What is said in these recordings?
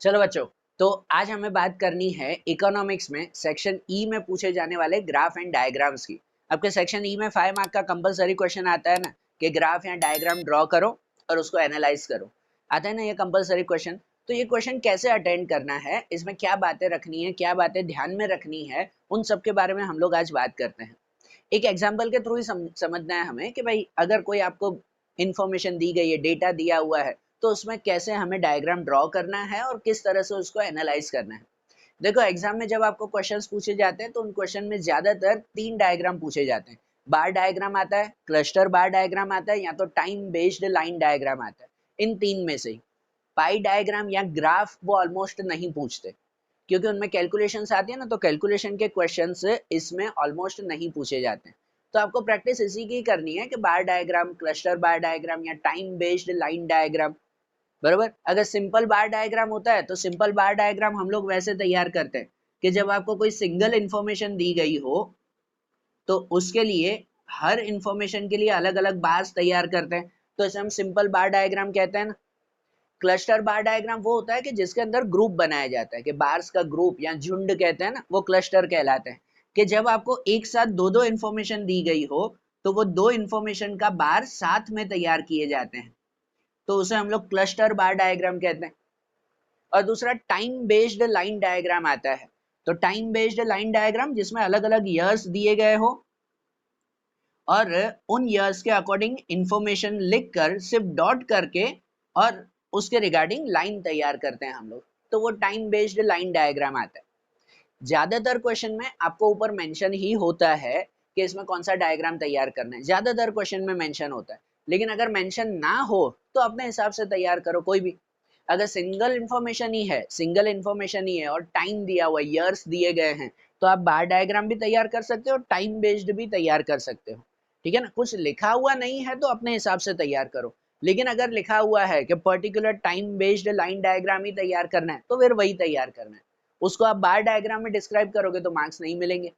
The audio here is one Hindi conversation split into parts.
चलो बच्चों, तो आज हमें बात करनी है इकोनॉमिक्स में सेक्शन ई में पूछे जाने वाले ग्राफ एंड डायग्राम्स की। आपके सेक्शन ई में 5 मार्क का कंपलसरी क्वेश्चन आता है ना कि ग्राफ या डायग्राम ड्रॉ करो और उसको एनालाइज करो। आता है ना ये कंपलसरी क्वेश्चन। तो ये क्वेश्चन कैसे अटेंड करना है, इसमें क्या बातें रखनी है, क्या बातें ध्यान में रखनी है, उन सब के बारे में हम लोग आज बात करते हैं। एक एग्जाम्पल के थ्रू ही समझना है हमें कि भाई अगर कोई आपको इंफॉर्मेशन दी गई है, डेटा दिया हुआ है, तो उसमें कैसे हमें डायग्राम ड्रॉ करना है और किस तरह से उसको एनालाइज करना है। देखो एग्जाम में जब आपको क्वेश्चंस पूछे जाते हैं तो उन क्वेश्चन में ज्यादातर 3 डायग्राम पूछे जाते हैं। बार डायग्राम आता है, क्लस्टर बार डायग्राम आता है, या तो टाइम बेस्ड लाइन डायग्राम आता है। इन तीन में से ही पाई डायग्राम या ग्राफ वो ऑलमोस्ट नहीं पूछते, क्योंकि उनमें कैलकुलेशंस आती है ना, तो कैलकुलेशन के क्वेश्चंस इसमें ऑलमोस्ट नहीं पूछे जाते हैं। तो आपको प्रैक्टिस इसी की करनी है कि बार डायग्राम, क्लस्टर बार डायग्राम या टाइम बेस्ड लाइन डायग्राम। बरोबर। अगर सिंपल बार डायग्राम होता है तो सिंपल बार डायग्राम हम लोग वैसे तैयार करते हैं कि जब आपको कोई सिंगल इंफॉर्मेशन दी गई हो तो उसके लिए हर इंफॉर्मेशन के लिए अलग अलग बार्स तैयार करते हैं, तो इसे हम सिंपल बार डायग्राम कहते हैं ना। क्लस्टर बार डायग्राम वो होता है कि जिसके अंदर ग्रुप बनाया जाता है, कि बार्स का ग्रुप या झुंड कहते हैं ना, वो क्लस्टर कहलाते हैं। कि जब आपको एक साथ दो दो इंफॉर्मेशन दी गई हो तो वो दो इंफॉर्मेशन का बार साथ में तैयार किए जाते हैं, तो उसे हम लोग क्लस्टर बार डायग्राम कहते हैं। और दूसरा टाइम बेस्ड लाइन डायग्राम आता है। तो टाइम बेस्ड लाइन डायग्राम जिसमें अलग अलग ईयर्स दिए गए हो और उन ईयर्स के अकॉर्डिंग इंफॉर्मेशन लिखकर सिर्फ डॉट करके और उसके रिगार्डिंग लाइन तैयार करते हैं हम लोग, तो वो टाइम बेस्ड लाइन डायग्राम आता है। ज्यादातर क्वेश्चन में आपको ऊपर मेंशन ही होता है कि इसमें कौन सा डायग्राम तैयार करना है, ज्यादातर क्वेश्चन में मेंशन होता है। लेकिन अगर मेंशन ना हो तो अपने हिसाब से तैयार करो कोई भी। अगर सिंगल इंफॉर्मेशन ही है और टाइम दिया हुआ, ईयर्स दिए गए हैं, तो आप बार डायग्राम भी तैयार कर सकते हो और टाइम बेस्ड भी तैयार कर सकते हो। ठीक है ना। कुछ लिखा हुआ नहीं है तो अपने हिसाब से तैयार करो, लेकिन अगर लिखा हुआ है कि particular time based line diagram ही तैयार करना है तो फिर वही तैयार करना है। उसको आप बार डायग्राम में डिस्क्राइब करोगे तो मार्क्स नहीं मिलेंगे।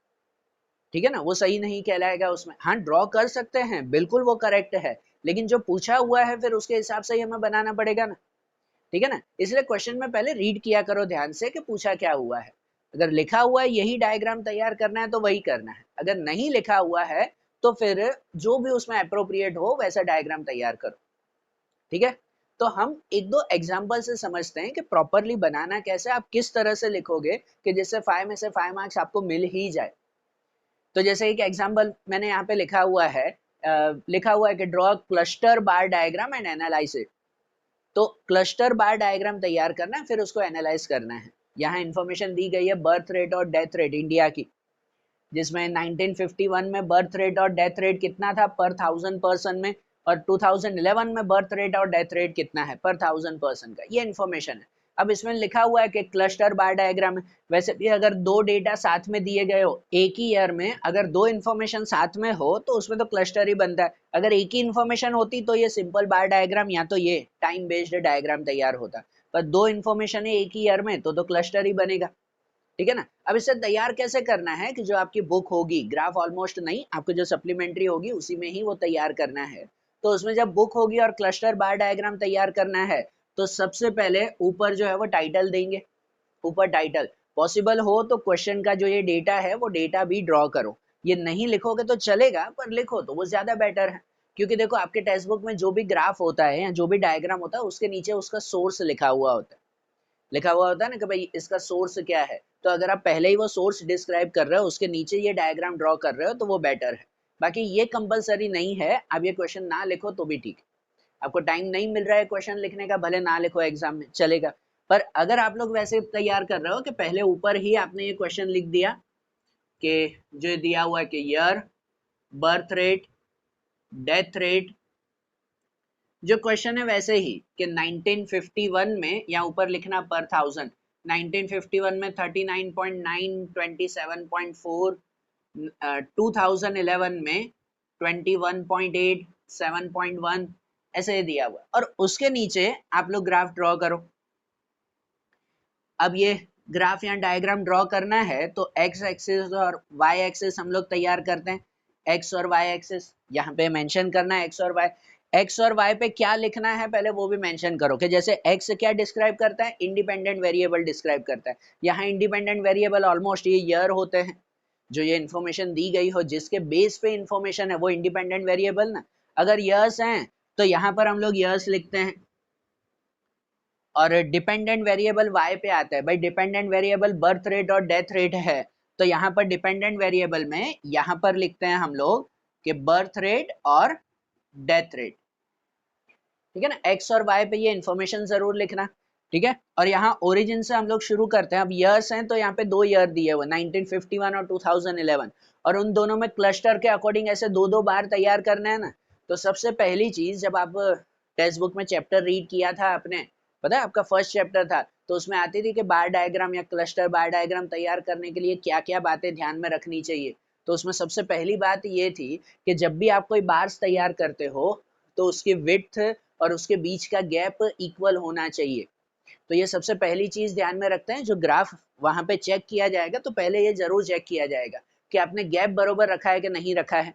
ठीक है ना, वो सही नहीं कहलाएगा उसमें। हाँ, ड्रॉ कर सकते हैं, बिल्कुल वो करेक्ट है, लेकिन जो पूछा हुआ है फिर उसके हिसाब से ही हमें बनाना पड़ेगा ना। ठीक है ना, इसलिए क्वेश्चन में पहले रीड किया करो ध्यान से कि पूछा क्या हुआ है। अगर लिखा हुआ है यही डायग्राम तैयार करना है तो वही करना है, अगर नहीं लिखा हुआ है तो फिर जो भी उसमें अप्रोप्रिएट हो वैसा डायग्राम तैयार करो। ठीक है। तो हम एक दो एग्जाम्पल से समझते हैं कि प्रॉपरली बनाना कैसे, आप किस तरह से लिखोगे कि जिससे 5 में से 5 मार्क्स आपको मिल ही जाए। तो जैसे एक एग्जाम्पल मैंने यहाँ पे लिखा हुआ है कि draw cluster bar diagram and analyse it. तो क्लस्टर बार डायग्राम तैयार करना है, फिर उसको एनालाइज करना है। यहाँ इंफॉर्मेशन दी गई है बर्थ रेट और डेथ रेट इंडिया की, जिसमें 1951 में बर्थ रेट और डेथ रेट कितना था पर 1000 पर्सन में, और 2011 में बर्थ रेट और डेथ रेट कितना है पर 1000 पर्सन का, ये इन्फॉर्मेशन है। अब इसमें लिखा हुआ है कि क्लस्टर बार डायग्राम है। वैसे भी अगर दो डेटा साथ में दिए गए हो एक ही ईयर में, अगर दो इन्फॉर्मेशन साथ में हो तो उसमें तो क्लस्टर ही बनता है। अगर एक ही इन्फॉर्मेशन होती तो ये सिंपल बार डायग्राम या तो ये टाइम बेस्ड डायग्राम तैयार होता, पर दो इन्फॉर्मेशन है एक ही ईयर में तो क्लस्टर ही बनेगा। ठीक है ना। अब इसे तैयार कैसे करना है कि जो आपकी बुक होगी, ग्राफ ऑलमोस्ट नहीं, आपको जो सप्लीमेंट्री होगी उसी में ही वो तैयार करना है। तो उसमें जब बुक होगी और क्लस्टर बार डायग्राम तैयार करना है तो सबसे पहले ऊपर जो है वो टाइटल देंगे। ऊपर टाइटल पॉसिबल हो तो क्वेश्चन का जो ये डेटा है वो डेटा भी ड्रॉ करो। ये नहीं लिखोगे तो चलेगा, पर लिखो तो वो ज्यादा बेटर है। क्योंकि देखो आपके टेक्स्ट बुक में जो भी ग्राफ होता है या जो भी डायग्राम होता है उसके नीचे उसका सोर्स लिखा हुआ होता है ना कि भाई इसका सोर्स क्या है। तो अगर आप पहले ही वो सोर्स डिस्क्राइब कर रहे हो, उसके नीचे ये डायग्राम ड्रॉ कर रहे हो, तो वो बेटर है। बाकी ये कंपलसरी नहीं है, आप ये क्वेश्चन ना लिखो तो भी ठीक। आपको टाइम नहीं मिल रहा है क्वेश्चन लिखने का, भले ना लिखो एग्जाम में, चलेगा। पर अगर आप लोग वैसे तैयार कर रहे हो कि पहले ऊपर ही आपने ये क्वेश्चन लिख दिया कि जो दिया हुआ है कि year, birth rate, death rate, जो क्वेश्चन है वैसे ही कि 1951 में, या ऊपर लिखना पर 1000, 1951 में 39.9, 27.4, 2011 में 21.8, 7.1, ऐसे दिया हुआ और उसके नीचे आप लोग ग्राफ ड्रॉ करो। अब ये ग्राफ या डायग्राम ड्रॉ करना है तो एक्स एक्सिस और वाई एक्सिस हम लोग तैयार करते हैं। एक्स और वाई एक्सिस यहाँ पे मेंशन करना है, एक्स और वाई। एक्स और वाई पे क्या लिखना है पहले वो भी मेंशन करो, कि जैसे एक्स क्या डिस्क्राइब करता है, इंडिपेंडेंट वेरिएबल डिस्क्राइब करता है। यहाँ इंडिपेंडेंट वेरिएबल ऑलमोस्ट ये ईयर होते हैं, जो ये इन्फॉर्मेशन दी गई हो जिसके बेस पे इन्फॉर्मेशन है वो इंडिपेंडेंट वेरिएबल ना। अगर ईयर्स हैं तो यहाँ पर हम लोग ईयर्स लिखते हैं, और डिपेंडेंट वेरिएबल वाई पे आता है। भाई डिपेंडेंट वेरिएबल बर्थ रेट और डेथ रेट है, तो यहाँ पर डिपेंडेंट वेरिएबल में यहाँ पर लिखते हैं हम लोग कि बर्थ रेट और डेथ रेट, ठीक है ना। एक्स और वाई पे ये इन्फॉर्मेशन जरूर लिखना, ठीक है। और यहाँ ओरिजिन से हम लोग शुरू करते हैं। अब ईयर्स हैं तो यहाँ पे 2 ईयर दिए हुए 1951 और 2011, और उन दोनों में क्लस्टर के अकॉर्डिंग ऐसे 2-2 बार तैयार करना है ना। तो सबसे पहली चीज, जब आप टेक्स्ट बुक में चैप्टर रीड किया था आपने, पता है आपका फर्स्ट चैप्टर था, तो उसमें आती थी कि बार डायग्राम या क्लस्टर बार डायग्राम तैयार करने के लिए क्या क्या बातें ध्यान में रखनी चाहिए। तो उसमें सबसे पहली बात ये थी कि जब भी आप कोई बार्स तैयार करते हो तो उसकी विड्थ और उसके बीच का गैप इक्वल होना चाहिए। तो ये सबसे पहली चीज ध्यान में रखते हैं। जो ग्राफ वहां पे चेक किया जाएगा तो पहले ये जरूर चेक किया जाएगा कि आपने गैप बरोबर रखा है कि नहीं रखा है।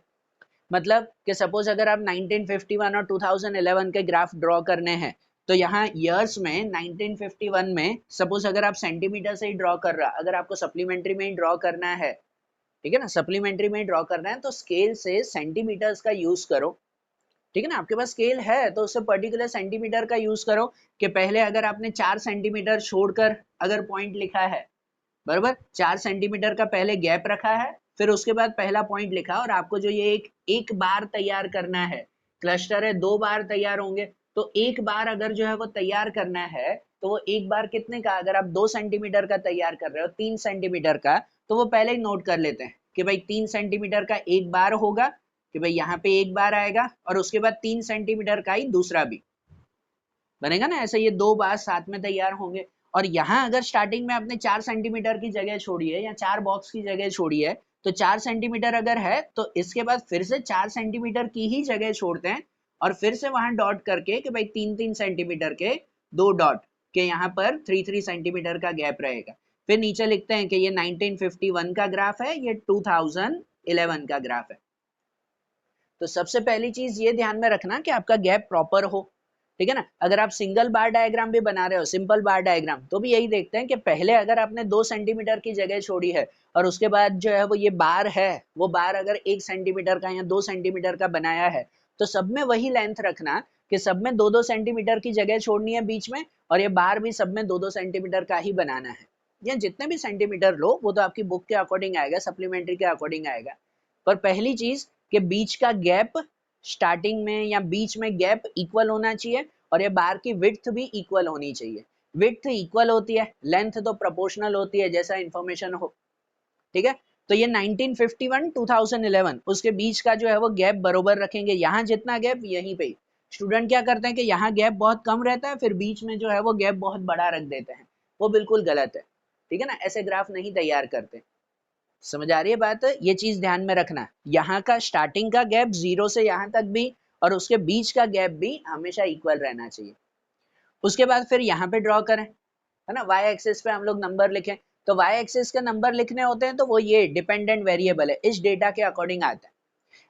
मतलब कि सपोज अगर आप 1951 और 2011 के ग्राफ ड्रॉ करने हैं, तो यहाँ ईयर्स में 1951 में सपोज अगर आप सेंटीमीटर से ही ड्रॉ कर रहा, अगर आपको सप्लीमेंट्री में ही ड्रॉ करना है, ठीक है ना, सप्लीमेंट्री में ही ड्रॉ करना है, तो स्केल से सेंटीमीटर्स का यूज करो, ठीक है ना। आपके पास स्केल है तो उससे पर्टिकुलर सेंटीमीटर का यूज करो, कि पहले अगर आपने 4 सेंटीमीटर छोड़कर अगर पॉइंट लिखा है, बराबर 4 सेंटीमीटर का पहले गैप रखा है, फिर उसके बाद पहला पॉइंट लिखा, और आपको जो ये एक बार तैयार करना है, क्लस्टर है 2 बार तैयार होंगे, तो एक बार अगर जो है वो तैयार करना है, तो वो एक बार कितने का, अगर आप 2 सेंटीमीटर का तैयार कर रहे हो 3 सेंटीमीटर का, तो वो पहले ही नोट कर लेते हैं कि भाई 3 सेंटीमीटर का एक बार होगा, कि भाई यहाँ पे एक बार आएगा, और उसके बाद 3 सेंटीमीटर का ही दूसरा भी बनेगा ना। ऐसे ये 2 बार साथ में तैयार होंगे। और यहाँ अगर स्टार्टिंग में आपने 4 सेंटीमीटर की जगह छोड़ी है या 4 बॉक्स की जगह छोड़ी है, तो 4 सेंटीमीटर अगर है तो इसके बाद फिर से 4 सेंटीमीटर की ही जगह छोड़ते हैं, और फिर से वहां डॉट करके कि भाई 3-3 सेंटीमीटर के 2 डॉट के यहाँ पर 3-3 सेंटीमीटर का गैप रहेगा। फिर नीचे लिखते हैं कि ये 1951 का ग्राफ है, ये 2011 का ग्राफ है। तो सबसे पहली चीज ये ध्यान में रखना कि आपका गैप प्रॉपर हो, ठीक है ना। अगर आप सिंगल बार डायग्राम भी बना रहे हो, सिंपल बार डायग्राम, तो भी यही देखते हैं कि पहले अगर आपने 2 सेंटीमीटर की जगह छोड़ी है, और उसके बाद जो है वो ये बार है, वो बार अगर 1 सेंटीमीटर का या 2 सेंटीमीटर का बनाया है, तो सब में वही लेंथ रखना कि सब में 2-2 सेंटीमीटर की जगह छोड़नी है बीच में, और ये बार भी सब में 2-2 सेंटीमीटर का ही बनाना है। या जितने भी सेंटीमीटर लो वो तो आपकी बुक के अकॉर्डिंग आएगा, सप्लीमेंट्री के अकॉर्डिंग आएगा। पर पहली चीज कि बीच का गैप स्टार्टिंग में या बीच में गैप इक्वल होना चाहिए, और ये बार की विड्थ भी इक्वल होनी चाहिए। विड्थ इक्वल होती है, लेंथ तो प्रोपोर्शनल होती है जैसा इंफॉर्मेशन हो, ठीक है। तो ये 1951 2011 उसके बीच का जो है वो गैप बरोबर रखेंगे। यहाँ जितना गैप यहीं पे स्टूडेंट क्या करते हैं कि यहाँ गैप बहुत कम रहता है, फिर बीच में जो है वो गैप बहुत बड़ा रख देते हैं, वो बिल्कुल गलत है, ठीक है ना। ऐसे ग्राफ नहीं तैयार करते। समझ आ रही है बात? ये चीज ध्यान में रखना, यहाँ का स्टार्टिंग का गैप 0 से यहाँ तक भी, और उसके बीच का गैप भी हमेशा इक्वल रहना चाहिए। उसके बाद फिर यहाँ पे ड्रॉ करें, है ना, वाई एक्सिस पे हम लोग नंबर लिखें। तो वाई एक्सिस के नंबर लिखने होते हैं तो वो ये डिपेंडेंट वेरिएबल है, इस डेटा के अकॉर्डिंग आता है।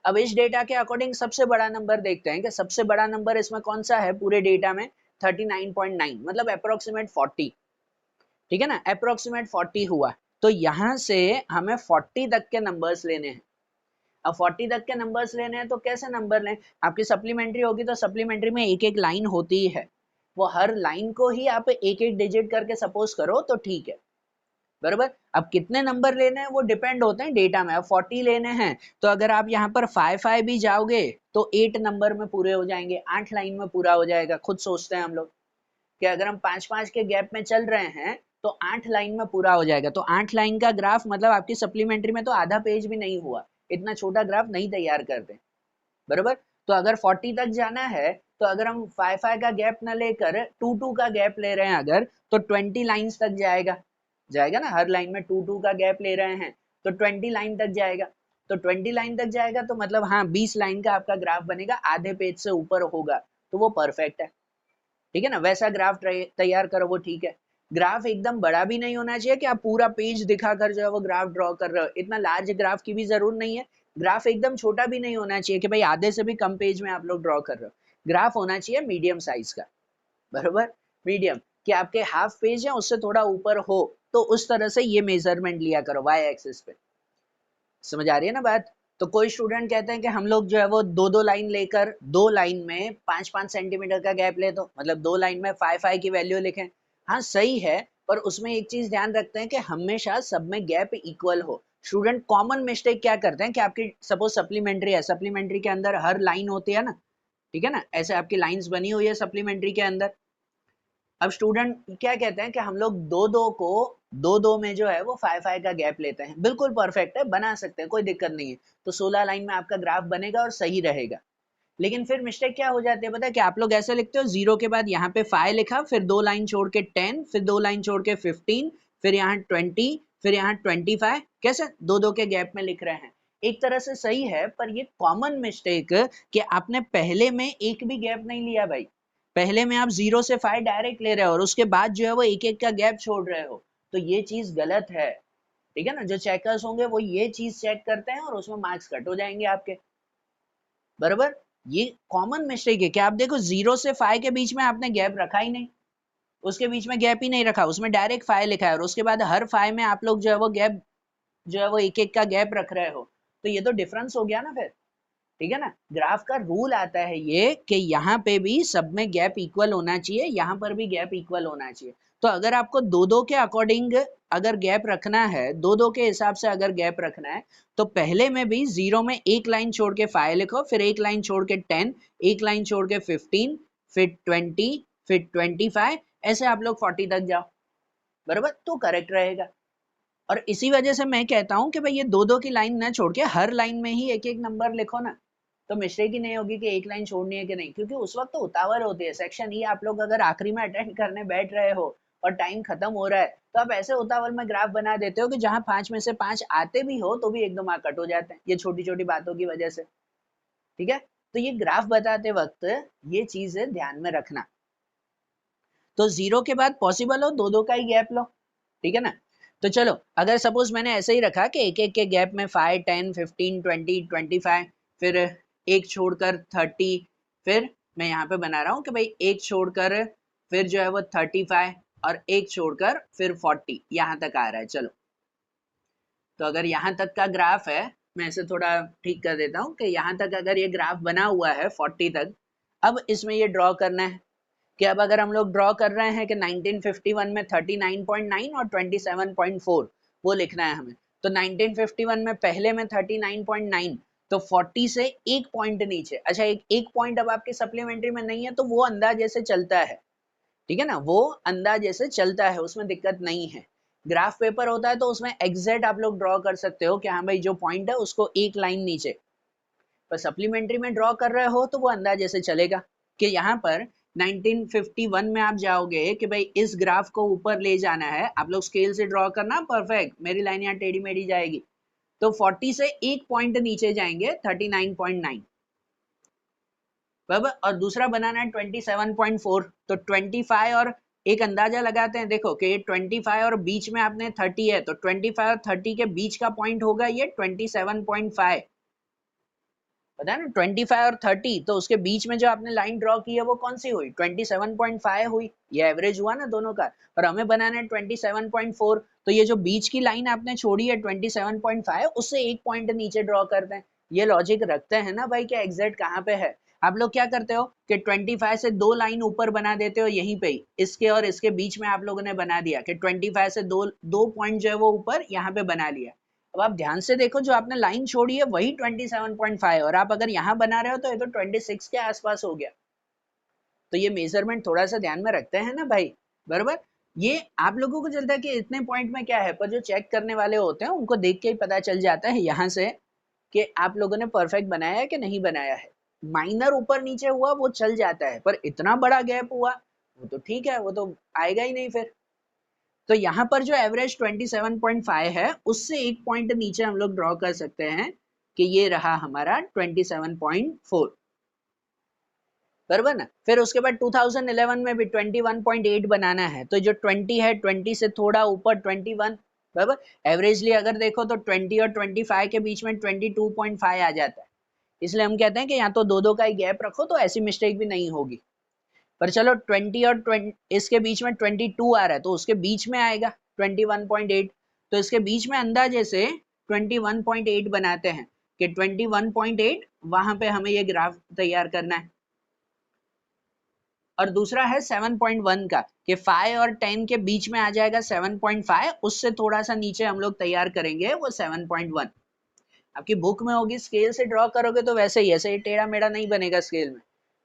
अब इस डेटा के अकॉर्डिंग सबसे बड़ा नंबर देखते हैं कि सबसे बड़ा नंबर इसमें कौन सा है पूरे डेटा में, 39.9, मतलब अप्रोक्सीमेट 40, ठीक है ना, अप्रोक्सीमेट 40 हुआ। तो यहाँ से हमें 40 तक के नंबर्स लेने हैं। अब 40 तक के नंबर्स लेने हैं तो कैसे नंबर लें, आपकी सप्लीमेंट्री होगी तो सप्लीमेंट्री में एक एक लाइन होती ही है, वो हर लाइन को ही आप एक एक डिजिट करके सपोज करो तो ठीक है, बराबर। अब कितने नंबर लेने हैं वो डिपेंड होते हैं डेटा में। अब 40 लेने हैं तो अगर आप यहाँ पर 5 भी जाओगे तो 8 नंबर में पूरे हो जाएंगे, 8 लाइन में पूरा हो जाएगा। खुद सोचते हैं हम लोग कि अगर हम 5-5 के गैप में चल रहे हैं तो 8 लाइन में पूरा हो जाएगा। तो 8 लाइन का ग्राफ मतलब आपकी सप्लीमेंट्री में तो आधा पेज भी नहीं हुआ, इतना छोटा ग्राफ नहीं तैयार करते, बराबर। तो अगर 40 तक जाना है तो अगर हम 5 का गैप न लेकर 2 का गैप ले रहे हैं अगर, तो 20 लाइन्स तक जाएगा, जाएगा ना। हर लाइन में 2 का गैप ले रहे हैं तो 20 लाइन तक जाएगा। तो 20 लाइन तक जाएगा तो मतलब हाँ 20 लाइन का आपका ग्राफ बनेगा, आधे पेज से ऊपर होगा, तो वो परफेक्ट है, ठीक है ना। वैसा ग्राफ तैयार करो वो ठीक है। ग्राफ एकदम बड़ा भी नहीं होना चाहिए कि आप पूरा पेज दिखाकर जो है वो ग्राफ ड्रॉ कर रहे हो, इतना लार्ज ग्राफ की भी जरूरत नहीं है। ग्राफ एकदम छोटा भी नहीं होना चाहिए कि भाई आधे से भी कम पेज में आप लोग ड्रॉ कर रहे हो। ग्राफ होना चाहिए मीडियम साइज का, बराबर, मीडियम, कि आपके हाफ पेज है उससे थोड़ा ऊपर हो, तो उस तरह से ये मेजरमेंट लिया करो वाई एक्सिस पे। समझ आ रही है ना बात? तो कोई स्टूडेंट कहते हैं कि हम लोग जो है वो दो दो लाइन लेकर, दो लाइन में 5-5 सेंटीमीटर का गैप ले, दो मतलब दो लाइन में 5-5 की वैल्यू लिखें। हाँ सही है, पर उसमें एक चीज ध्यान रखते हैं कि हमेशा सब में गैप इक्वल हो। स्टूडेंट कॉमन मिस्टेक क्या करते हैं कि आपकी सपोज सप्लीमेंट्री है, सप्लीमेंट्री के अंदर हर लाइन होती है ना, ठीक है ना, ऐसे आपकी लाइंस बनी हुई है सप्लीमेंट्री के अंदर। अब स्टूडेंट क्या कहते हैं कि हम लोग दो दो को, दो दो में जो है वो 5-5 का गैप लेते हैं, बिल्कुल परफेक्ट है, बना सकते हैं, कोई दिक्कत नहीं है। तो 16 लाइन में आपका ग्राफ बनेगा और सही रहेगा। लेकिन फिर मिस्टेक क्या हो जाती है पता है कि आप लोग ऐसे लिखते हो, जीरो के बाद यहाँ पे 5 लिखा, फिर दो लाइन छोड़ के 10, फिर दो लाइन छोड़ के 15, फिर यहाँ 20, फिर यहाँ 25, कैसे दो दो के गैप में लिख रहे हैं। एक तरह से सही है, पर ये कॉमन मिस्टेक कि आपने पहले में एक भी गैप नहीं लिया भाई, पहले में आप 0 से 5 डायरेक्ट ले रहे हो और उसके बाद जो है वो एक एक का गैप छोड़ रहे हो, तो ये चीज गलत है। ठीक है ना, जो चेकर्स होंगे वो ये चीज चेक करते हैं और उसमें मार्क्स कट हो जाएंगे आपके, बराबर। ये कॉमन मिस्टेक है कि आप देखो 0 से 5 के बीच में आपने गैप रखा ही नहीं, उसके बीच में गैप ही नहीं रखा, उसमें डायरेक्ट 5 लिखा है और उसके बाद हर 5 में आप लोग जो है वो गैप, जो है वो एक एक का गैप रख रहे हो, तो ये तो डिफरेंस हो गया ना फिर। ठीक है ना, ग्राफ का रूल आता है ये कि यहाँ पे भी सब में गैप इक्वल होना चाहिए, यहाँ पर भी गैप इक्वल होना चाहिए। तो अगर आपको दो दो के अकॉर्डिंग अगर गैप रखना है, दो दो के हिसाब से अगर गैप रखना है, तो पहले में भी 0 में एक लाइन छोड़ के 5 लिखो, फिर एक लाइन छोड़ के 10, एक लाइन छोड़ के 15, फिर 20, फिर 25, ऐसे आप लोग 40 तक जाओ, बराबर, तो करेक्ट रहेगा। और इसी वजह से मैं कहता हूं कि भाई ये दो दो की लाइन ना छोड़ के हर लाइन में ही एक एक नंबर लिखो ना, तो मिस्टेक ही नहीं होगी कि एक लाइन छोड़नी है कि नहीं, क्योंकि उस वक्त तो उतावल होती है। सेक्शन ई आप लोग अगर आखिरी में अटेंड करने बैठ रहे हो और टाइम खत्म हो रहा है, तो आप ऐसे उतावल में ग्राफ बना देते हो कि जहां 5 में से 5 आते भी हो तो भी एक दो मार्क कट हो जाते हैं, ये छोटी छोटी बातों की वजह से। ठीक है, तो ये ग्राफ बताते वक्त ये चीजें ध्यान में रखना। तो 0 के बाद पॉसिबल हो दो दो का ही गैप लो, ठीक है ना। तो चलो, अगर सपोज मैंने ऐसे ही रखा कि एक एक के गैप में 5, 10, 15, 20, 25, फिर एक छोड़कर 30, फिर मैं यहाँ पे बना रहा हूँ कि भाई एक छोड़कर फिर जो है वो 35 और एक छोड़कर फिर 40, यहाँ तक आ रहा है। चलो, तो अगर यहाँ तक का ग्राफ है, मैं इसे थोड़ा ठीक कर देता हूँ कि यहाँ तक अगर ये ग्राफ बना हुआ है 40 तक, अब इसमें ये ड्रॉ करना है कि अब अगर हम लोग ड्रॉ कर रहे हैं कि 1951 में 39.9 और 27.4 वो लिखना है हमें, तो 1951 में पहले में 39.9, तो 40 से एक पॉइंट नीचे, अच्छा एक पॉइंट अब आपके सप्लीमेंट्री में नहीं है तो वो अंदाजे से चलता है, ठीक है ना, वो अंदाजे से चलता है, उसमें दिक्कत नहीं है। ग्राफ पेपर होता है तो उसमें एग्जैक्ट आप लोग ड्रॉ कर सकते हो कि हाँ भाई जो पॉइंट है उसको एक लाइन नीचे, पर सप्लीमेंट्री में ड्रॉ कर रहे हो तो वो अंदाजे से चलेगा कि यहाँ पर 1951 में आप जाओगे कि भाई इस ग्राफ को ऊपर ले जाना है, आप लोग स्केल से ड्रॉ करना, परफेक्ट, मेरी लाइन यहाँ टेढ़ी मेढ़ी जाएगी, तो 40 से एक पॉइंट नीचे जाएंगे 39.9, बराबर, और दूसरा बनाना है 27.4, तो 25 और एक अंदाजा लगाते हैं, देखो कि ये 25 और बीच में आपने 30 है, तो 25 और 30 के बीच का पॉइंट होगा ये 27.5, पता है ना, 25 और 30, तो उसके बीच में जो आपने लाइन ड्रॉ की है वो कौन सी हुई, 27.5 हुई, ये एवरेज हुआ ना दोनों का, और हमें बनाना है 27.4, तो ये जो बीच की लाइन आपने छोड़ी है 27.5, उससे एक पॉइंट नीचे ड्रॉ करते हैं। ये लॉजिक रखते हैं ना भाई कि एग्जैक्ट कहाँ पे है। आप लोग क्या करते हो कि 25 से दो लाइन ऊपर बना देते हो, यहीं पे ही इसके और इसके बीच में आप लोगों ने बना दिया कि 25 से दो दो पॉइंट जो है वो ऊपर यहाँ पे बना लिया। अब आप ध्यान से देखो, जो आपने लाइन छोड़ी है वही 27.5, और आप अगर यहाँ बना रहे हो तो ये तो 26 के आसपास हो गया। तो ये मेजरमेंट थोड़ा सा ध्यान में रखते हैं ना भाई, बराबर। ये आप लोगों को चलता है कि इतने पॉइंट में क्या है, पर जो चेक करने वाले होते हैं उनको देख के ही पता चल जाता है यहाँ से कि आप लोगों ने परफेक्ट बनाया है कि नहीं बनाया है। माइनर ऊपर नीचे हुआ वो चल जाता है, पर इतना बड़ा गैप हुआ वो तो ठीक है, वो तो आएगा ही नहीं फिर। तो यहाँ पर जो एवरेज 27.5 है उससे एक पॉइंट नीचे हम लोग ड्रॉ कर सकते हैं कि ये रहा हमारा 27.4, बराबर ना। फिर उसके बाद 2011 में भी 21.8 बनाना है, तो जो 20 है 20 से थोड़ा ऊपर 21, बराबर। एवरेजली अगर देखो तो 20 और 25 के बीच में 22.5 आ जाता है, इसलिए हम कहते हैं कि या तो दो दो का ही गैप रखो तो ऐसी मिस्टेक भी नहीं होगी। पर चलो 20 और 20 इसके बीच में 22 आ रहा है तो उसके बीच में आएगा 21.8, तो इसके बीच में अंदाजे से 21.8 बनाते हैं कि 21.8 वहां पे हमें ये ग्राफ तैयार करना है। और दूसरा है 7.1 का कि 5 और 10 के बीच में आ जाएगा 7.5, उससे थोड़ा सा नीचे हम लोग तैयार करेंगे वो 7.1। आपकी बुक में होगी स्केल से ड्रॉ करोगे तो वैसे ही ऐसे ही टेढ़ा मेढ़ा नहीं बनेगा स्केल में,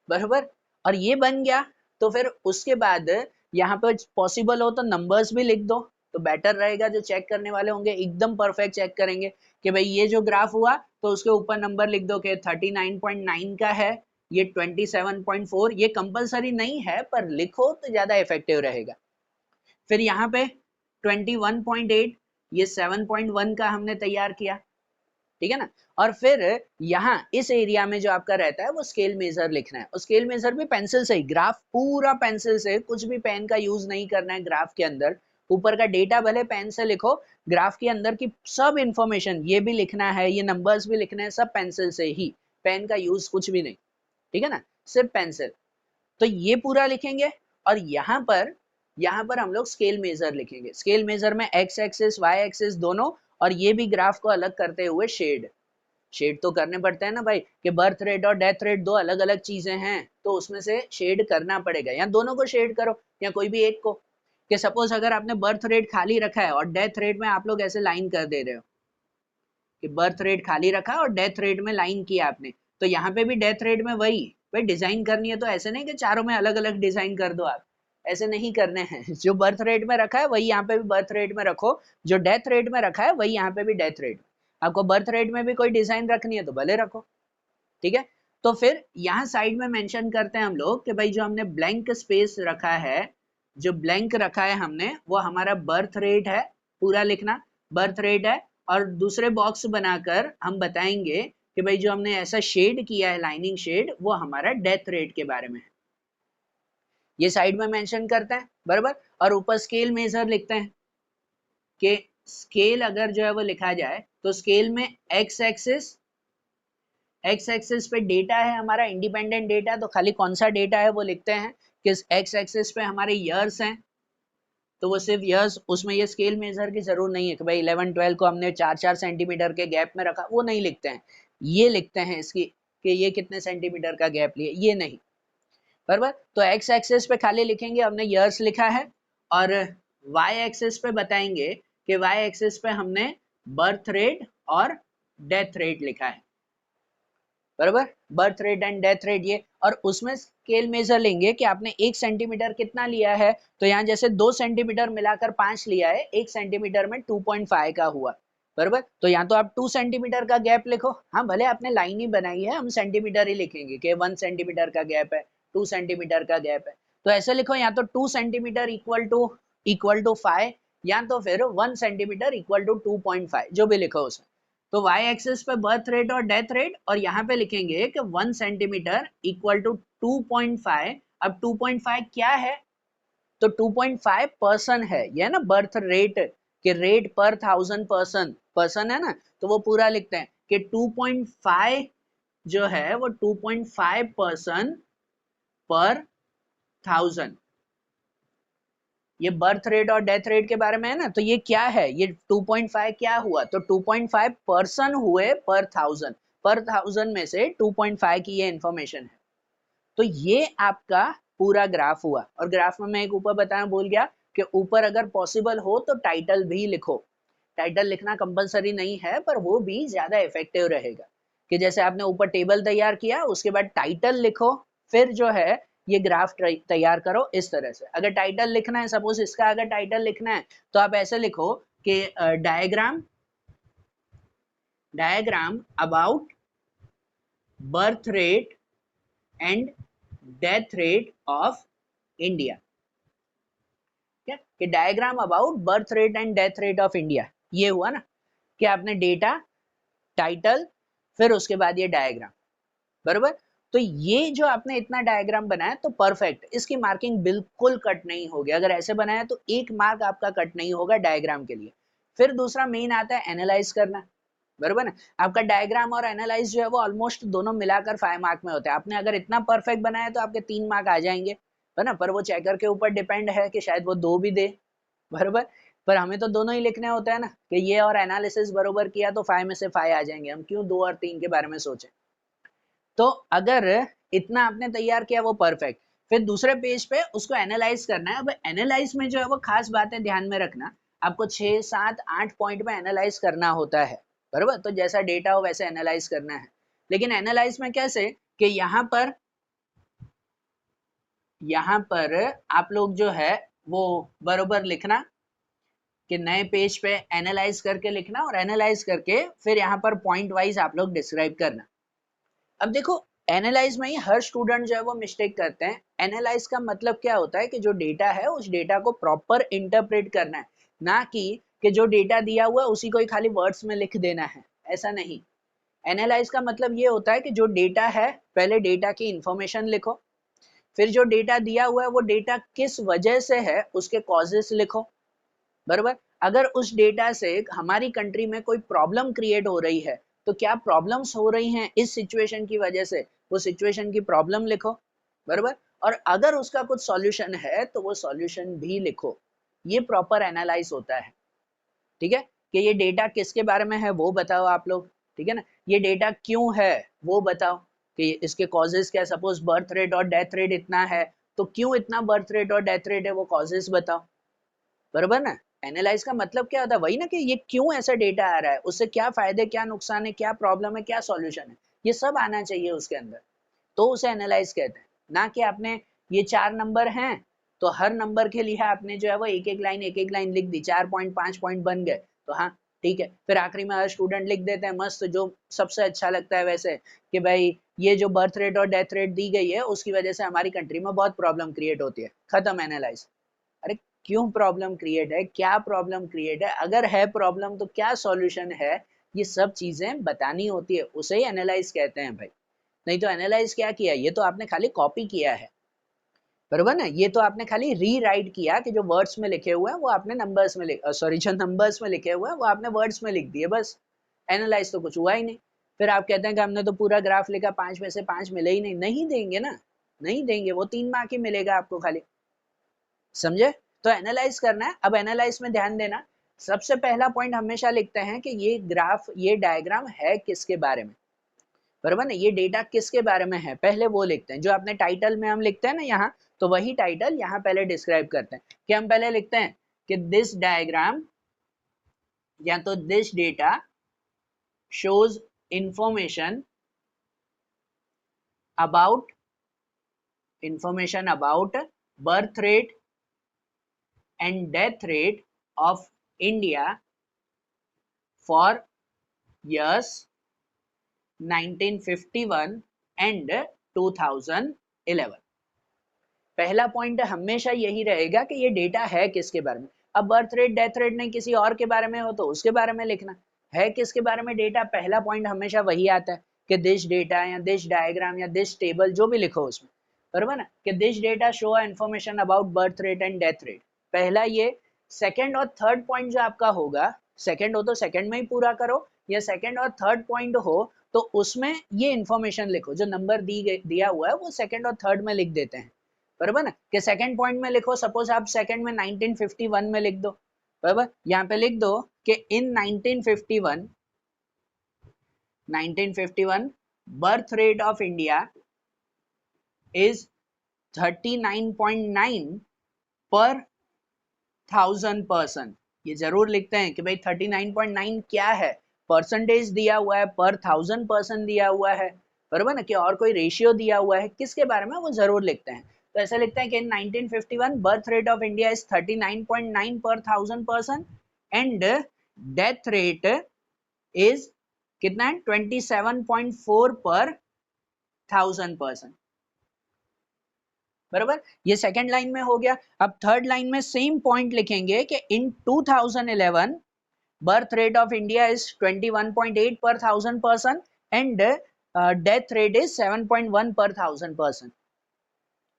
बराबर। और ये बन गया तो फिर उसके बाद यहाँ पे पॉसिबल हो तो नंबर्स भी लिख दो तो बेटर रहेगा। जो चेक करने वाले होंगे एकदम परफेक्ट चेक करेंगे कि भाई ये जो ग्राफ हुआ तो उसके ऊपर नंबर लिख दो कि 39.9 का है, ये 27.4, ये कंपलसरी नहीं है पर लिखो तो ज्यादा इफेक्टिव रहेगा। फिर यहाँ पे 21.8, ये 7.1 का हमने तैयार किया, ठीक है ना। और फिर यहाँ इस एरिया में जो आपका रहता है वो स्केल मेजर लिखना है, और स्केल मेजर भी पेंसिल से ही, ग्राफ पूरा पेंसिल से, कुछ भी पेन का यूज नहीं करना है ग्राफ के अंदर। ऊपर का डेटा भले पेन से लिखो, ग्राफ के अंदर की सब इंफॉर्मेशन ये भी लिखना है, ये नंबर्स भी लिखने हैं, सब पेंसिल से ही, पेन का यूज कुछ भी नहीं, ठीक है ना, सिर्फ पेंसिल। तो ये पूरा लिखेंगे और यहाँ पर हम लोग स्केल मेजर लिखेंगे। स्केल मेजर में एक्स एक्सिस वाई एक्सिस दोनों, और ये भी ग्राफ को अलग करते हुए शेड तो करने पड़ते हैं ना भाई, कि बर्थ रेट और डेथ रेट दो अलग अलग चीजें हैं तो उसमें से शेड करना पड़ेगा, या दोनों को शेड करो या कोई भी एक को। कि सपोज अगर आपने बर्थ रेट खाली रखा है और डेथ रेट में आप लोग ऐसे लाइन कर दे रहे हो कि बर्थ रेट खाली रखा और डेथ रेट में लाइन किया आपने, तो यहाँ पे भी डेथ रेट में वही भाई डिजाइन करनी है, तो ऐसे नहीं कि चारों में अलग अलग डिजाइन कर दो आप, ऐसे नहीं करने हैं। जो बर्थ रेट में रखा है वही यहाँ पे भी बर्थ रेट में रखो, जो डेथ रेट में रखा है वही यहाँ पे भी डेथ रेट। आपको बर्थ रेट में भी कोई डिजाइन रखनी है तो भले रखो, ठीक है। तो फिर यहाँ साइड में मेंशन करते हैं हम लोग कि भाई जो हमने ब्लैंक स्पेस रखा है, जो ब्लैंक रखा है हमने, वो हमारा बर्थ रेट है, पूरा लिखना बर्थ रेट है। और दूसरे बॉक्स बनाकर हम बताएंगे कि भाई जो हमने ऐसा शेड किया है लाइनिंग शेड, वो हमारा डेथ रेट के बारे में है, ये साइड में मेंशन करता है, बराबर। और ऊपर स्केल मेजर लिखते हैं कि स्केल अगर जो है वो लिखा जाए तो स्केल में एक्स एक्सिस पे डेटा है हमारा इंडिपेंडेंट डेटा, तो खाली कौन सा डेटा है वो लिखते हैं कि एक्स एक्सिस पे हमारे ईयर्स हैं तो वो सिर्फ ईयर्स, उसमें ये स्केल मेजर की जरूरत नहीं है कि भाई 11-12 को हमने 4-4 सेंटीमीटर के गैप में रखा, वो नहीं लिखते हैं। ये लिखते हैं इसकी कि ये कितने सेंटीमीटर का गैप लिए, ये नहीं, बराबर। तो एक्स एक्सिस पे खाली लिखेंगे हमने ईयर्स लिखा है, और वाई एक्सिस पे बताएंगे कि वाई एक्सिस पे हमने बर्थ रेट और डेथ रेट लिखा है, बराबर। Birth rate and death rate ये, और उसमें स्केल मेजर लेंगे कि आपने 1 सेंटीमीटर कितना लिया है, तो यहाँ जैसे 2 सेंटीमीटर मिलाकर 5 लिया है, 1 सेंटीमीटर में 2.5 का हुआ, बराबर। तो यहाँ तो आप 2 सेंटीमीटर का गैप लिखो, हाँ भले आपने लाइन ही बनाई है, हम सेंटीमीटर ही लिखेंगे कि 1 सेंटीमीटर का गैप है, 2 सेंटीमीटर का गैप है, तो ऐसे लिखो, या तो 2 सेंटीमीटर इक्वल टू 5, या तो फिर 1 सेंटीमीटर इक्वल टू 2.5, जो भी लिखो उसमें। तो y एक्सिस पे बर्थ रेट और डेथ रेट, और यहाँ पे लिखेंगे कि 1 सेंटीमीटर इक्वल टू 2.5। अब 2.5 क्या है, तो 2.5 पर्सन है, ये ना बर्थ रेट के रेट पर 1000 पर्सन है ना, तो वो पूरा लिखते हैं कि 2.5 जो है वो 2.5 पर्सन पर 1000, ये बर्थ रेट और डेथ रेट के बारे में है ना। तो ये क्या है, ये 2.5 क्या हुआ, तो 2.5 पर्सन हुए पर 1000 में से 2.5 की ये इंफॉर्मेशन है। तो ये आपका पूरा ग्राफ हुआ। और ग्राफ में मैं एक ऊपर बताना भूल गया कि ऊपर अगर पॉसिबल हो तो टाइटल भी लिखो, टाइटल लिखना कंपलसरी नहीं है पर वो भी ज्यादा इफेक्टिव रहेगा, कि जैसे आपने ऊपर टेबल तैयार किया उसके बाद टाइटल लिखो, फिर जो है ये ग्राफ तैयार करो इस तरह से। अगर टाइटल लिखना है, सपोज इसका अगर टाइटल लिखना है तो आप ऐसे लिखो कि diagram about birth rate and death rate of India, क्या कि diagram about birth rate and death rate of India, ये हुआ ना कि आपने डेटा, टाइटल, फिर उसके बाद ये डायग्राम, बराबर। तो ये जो आपने इतना डायग्राम बनाया तो परफेक्ट, इसकी मार्किंग बिल्कुल कट नहीं होगी, अगर ऐसे बनाया तो 1 मार्क आपका कट नहीं होगा डायग्राम के लिए। फिर दूसरा मेन आता है एनालाइज करना, बरोबर ना। आपका डायग्राम और एनालाइज जो है वो ऑलमोस्ट दोनों मिलाकर 5 मार्क में होते हैं। आपने अगर इतना परफेक्ट बनाया तो आपके 3 मार्क आ जाएंगे, है ना। पर वो चेकर के ऊपर डिपेंड है कि शायद वो 2 भी दे, बरोबर। पर हमें तो दोनों ही लिखने होते हैं ना, कि ये और एनालिसिस बरोबर किया तो 5 में से 5 आ जाएंगे, हम क्यों 2 और 3 के बारे में सोचें। तो अगर इतना आपने तैयार किया वो परफेक्ट, फिर दूसरे पेज पे उसको एनालाइज करना है। अब एनालाइज में जो है वो खास बातें ध्यान में रखना, आपको 6 7 8 पॉइंट में एनालाइज करना होता है, बरोबर। तो जैसा डेटा हो वैसे एनालाइज करना है। लेकिन एनालाइज में कैसे, कि यहाँ पर आप लोग जो है वो बरोबर लिखना, कि नए पेज पे एनालाइज करके लिखना, और एनालाइज करके फिर यहाँ पर पॉइंट वाइज आप लोग डिस्क्राइब करना। अब देखो, एनालाइज में ही हर स्टूडेंट जो है वो मिस्टेक करते हैं। एनालाइज का मतलब क्या होता है, कि जो डेटा है उस डेटा को प्रॉपर इंटरप्रेट करना है, ना कि जो डेटा दिया हुआ है उसी को ही खाली वर्ड्स में लिख देना है, ऐसा नहीं। एनालाइज का मतलब ये होता है कि जो डेटा है, पहले डेटा की इंफॉर्मेशन लिखो, फिर जो डेटा दिया हुआ है वो डेटा किस वजह से है उसके कॉजेस लिखो, बरोबर। अगर उस डेटा से हमारी कंट्री में कोई प्रॉब्लम क्रिएट हो रही है, तो क्या प्रॉब्लम्स हो रही हैं इस सिचुएशन की वजह से, वो सिचुएशन की प्रॉब्लम लिखो, बरोबर। और अगर उसका कुछ सॉल्यूशन है तो वो सॉल्यूशन भी लिखो। ये प्रॉपर एनालाइज होता है, ठीक है। कि ये डेटा किसके बारे में है वो बताओ आप लोग, ठीक है ना। ये डेटा क्यों है वो बताओ, कि इसके कॉजेस क्या, सपोज बर्थ रेट और डेथ रेट इतना है, तो क्यों इतना बर्थ रेट और डेथ रेट है वो कॉजेस बताओ, बरोबर ना। एनालाइज का मतलब क्या होता है, वही ना, कि ये क्यों ऐसा डेटा आ रहा है, उससे क्या फायदे क्या नुकसान है, क्या प्रॉब्लम है क्या सॉल्यूशन है, ये सब आना चाहिए उसके अंदर, तो उसे एनालाइज कहते हैं। ना कि आपने ये 4 नंबर हैं तो हर नंबर के लिए आपने जो है वो एक एक लाइन लिख दी, 4 पॉइंट 5 पॉइंट बन गए, तो हाँ ठीक है। फिर आखिरी में हर स्टूडेंट लिख देते हैं मस्त, जो सबसे अच्छा लगता है वैसे, कि भाई ये जो बर्थ रेट और डेथ रेट दी गई है उसकी वजह से हमारी कंट्री में बहुत प्रॉब्लम क्रिएट होती है, खत्म एनालाइज। अरे क्यों प्रॉब्लम क्रिएट है, क्या प्रॉब्लम क्रिएट है, अगर है प्रॉब्लम तो क्या सॉल्यूशन है, ये सब चीजें बतानी होती है, उसे ही एनालाइज कहते हैं भाई। नहीं तो एनालाइज क्या किया, ये तो आपने खाली कॉपी किया है, बरोबर ना। ये तो आपने खाली रीराइट किया, कि जो वर्ड्स में लिखे हुए हैं वो आपने नंबर्स में सॉरी, जो नंबर्स में लिखे हुए हैं वो आपने वर्ड्स में लिख दिए, बस। एनालाइज तो कुछ हुआ ही नहीं। फिर आप कहते हैं कि हमने तो पूरा ग्राफ लिखा, 5 में से 5 मिले ही नहीं, नहीं देंगे ना, नहीं देंगे, वो 3 मार्क ही मिलेगा आपको खाली, समझे। तो एनालाइज करना है। अब एनालाइज में ध्यान देना, सबसे पहला पॉइंट हमेशा लिखते हैं कि ये ग्राफ, ये डायग्राम है किसके बारे में, बरोबर ना। ये डेटा किसके बारे में है पहले वो लिखते हैं, जो अपने टाइटल में हम लिखते हैं ना यहाँ, तो वही टाइटल यहाँ पहले डिस्क्राइब करते हैं। कि हम पहले लिखते हैं कि दिस डायग्राम, या तो this data shows information about, birth rate and death rate of India for years 1951 and 2011। पहला पॉइंट हमेशा यही रहेगा कि ये डेटा है किसके बारे में। अब बर्थ रेट डेथ रेट नहीं किसी और के बारे में हो तो उसके बारे में लिखना है, किसके बारे में डेटा, पहला पॉइंट हमेशा वही आता है, कि दिस डेटा या दिस डायग्राम या दिस टेबल जो भी लिखो उसमें, बरोबर ना, कि this data show information about birth rate and death rate, पहला ये। सेकंड और थर्ड पॉइंट जो आपका होगा, सेकंड हो तो सेकंड में ही पूरा करो, या सेकंड और थर्ड पॉइंट हो तो उसमें ये इंफॉर्मेशन लिखो, जो नंबर दिया हुआ है वो सेकंड और थर्ड में लिख देते हैं, बरोबर ना। कि सेकंड पॉइंट में लिखो, सपोज आप सेकंड में 1951 में लिख दो, बरोबर। यहाँ पे लिख दो कि इन 1951 birth rate of India is 39.9 पर 1000%। ये जरूर लिखते हैं कि भाई 39.9 क्या है, परसेंटेज दिया हुआ है, पर 1000% दिया हुआ है, बरोबर ना, कि और कोई रेशियो दिया हुआ है किसके बारे में वो जरूर लिखते हैं। तो ऐसा लिखते हैं कि इन 1951 birth rate of India is 39.9 पर 1000% एंड डेथ रेट इज कितना है, 27.4 पर 1000%, बरोबर। ये सेकंड लाइन में हो गया। अब थर्ड लाइन में सेम पॉइंट लिखेंगे कि in 2011 birth rate of India is 21.8 per 1000% and death rate is 7.1 per 1000%,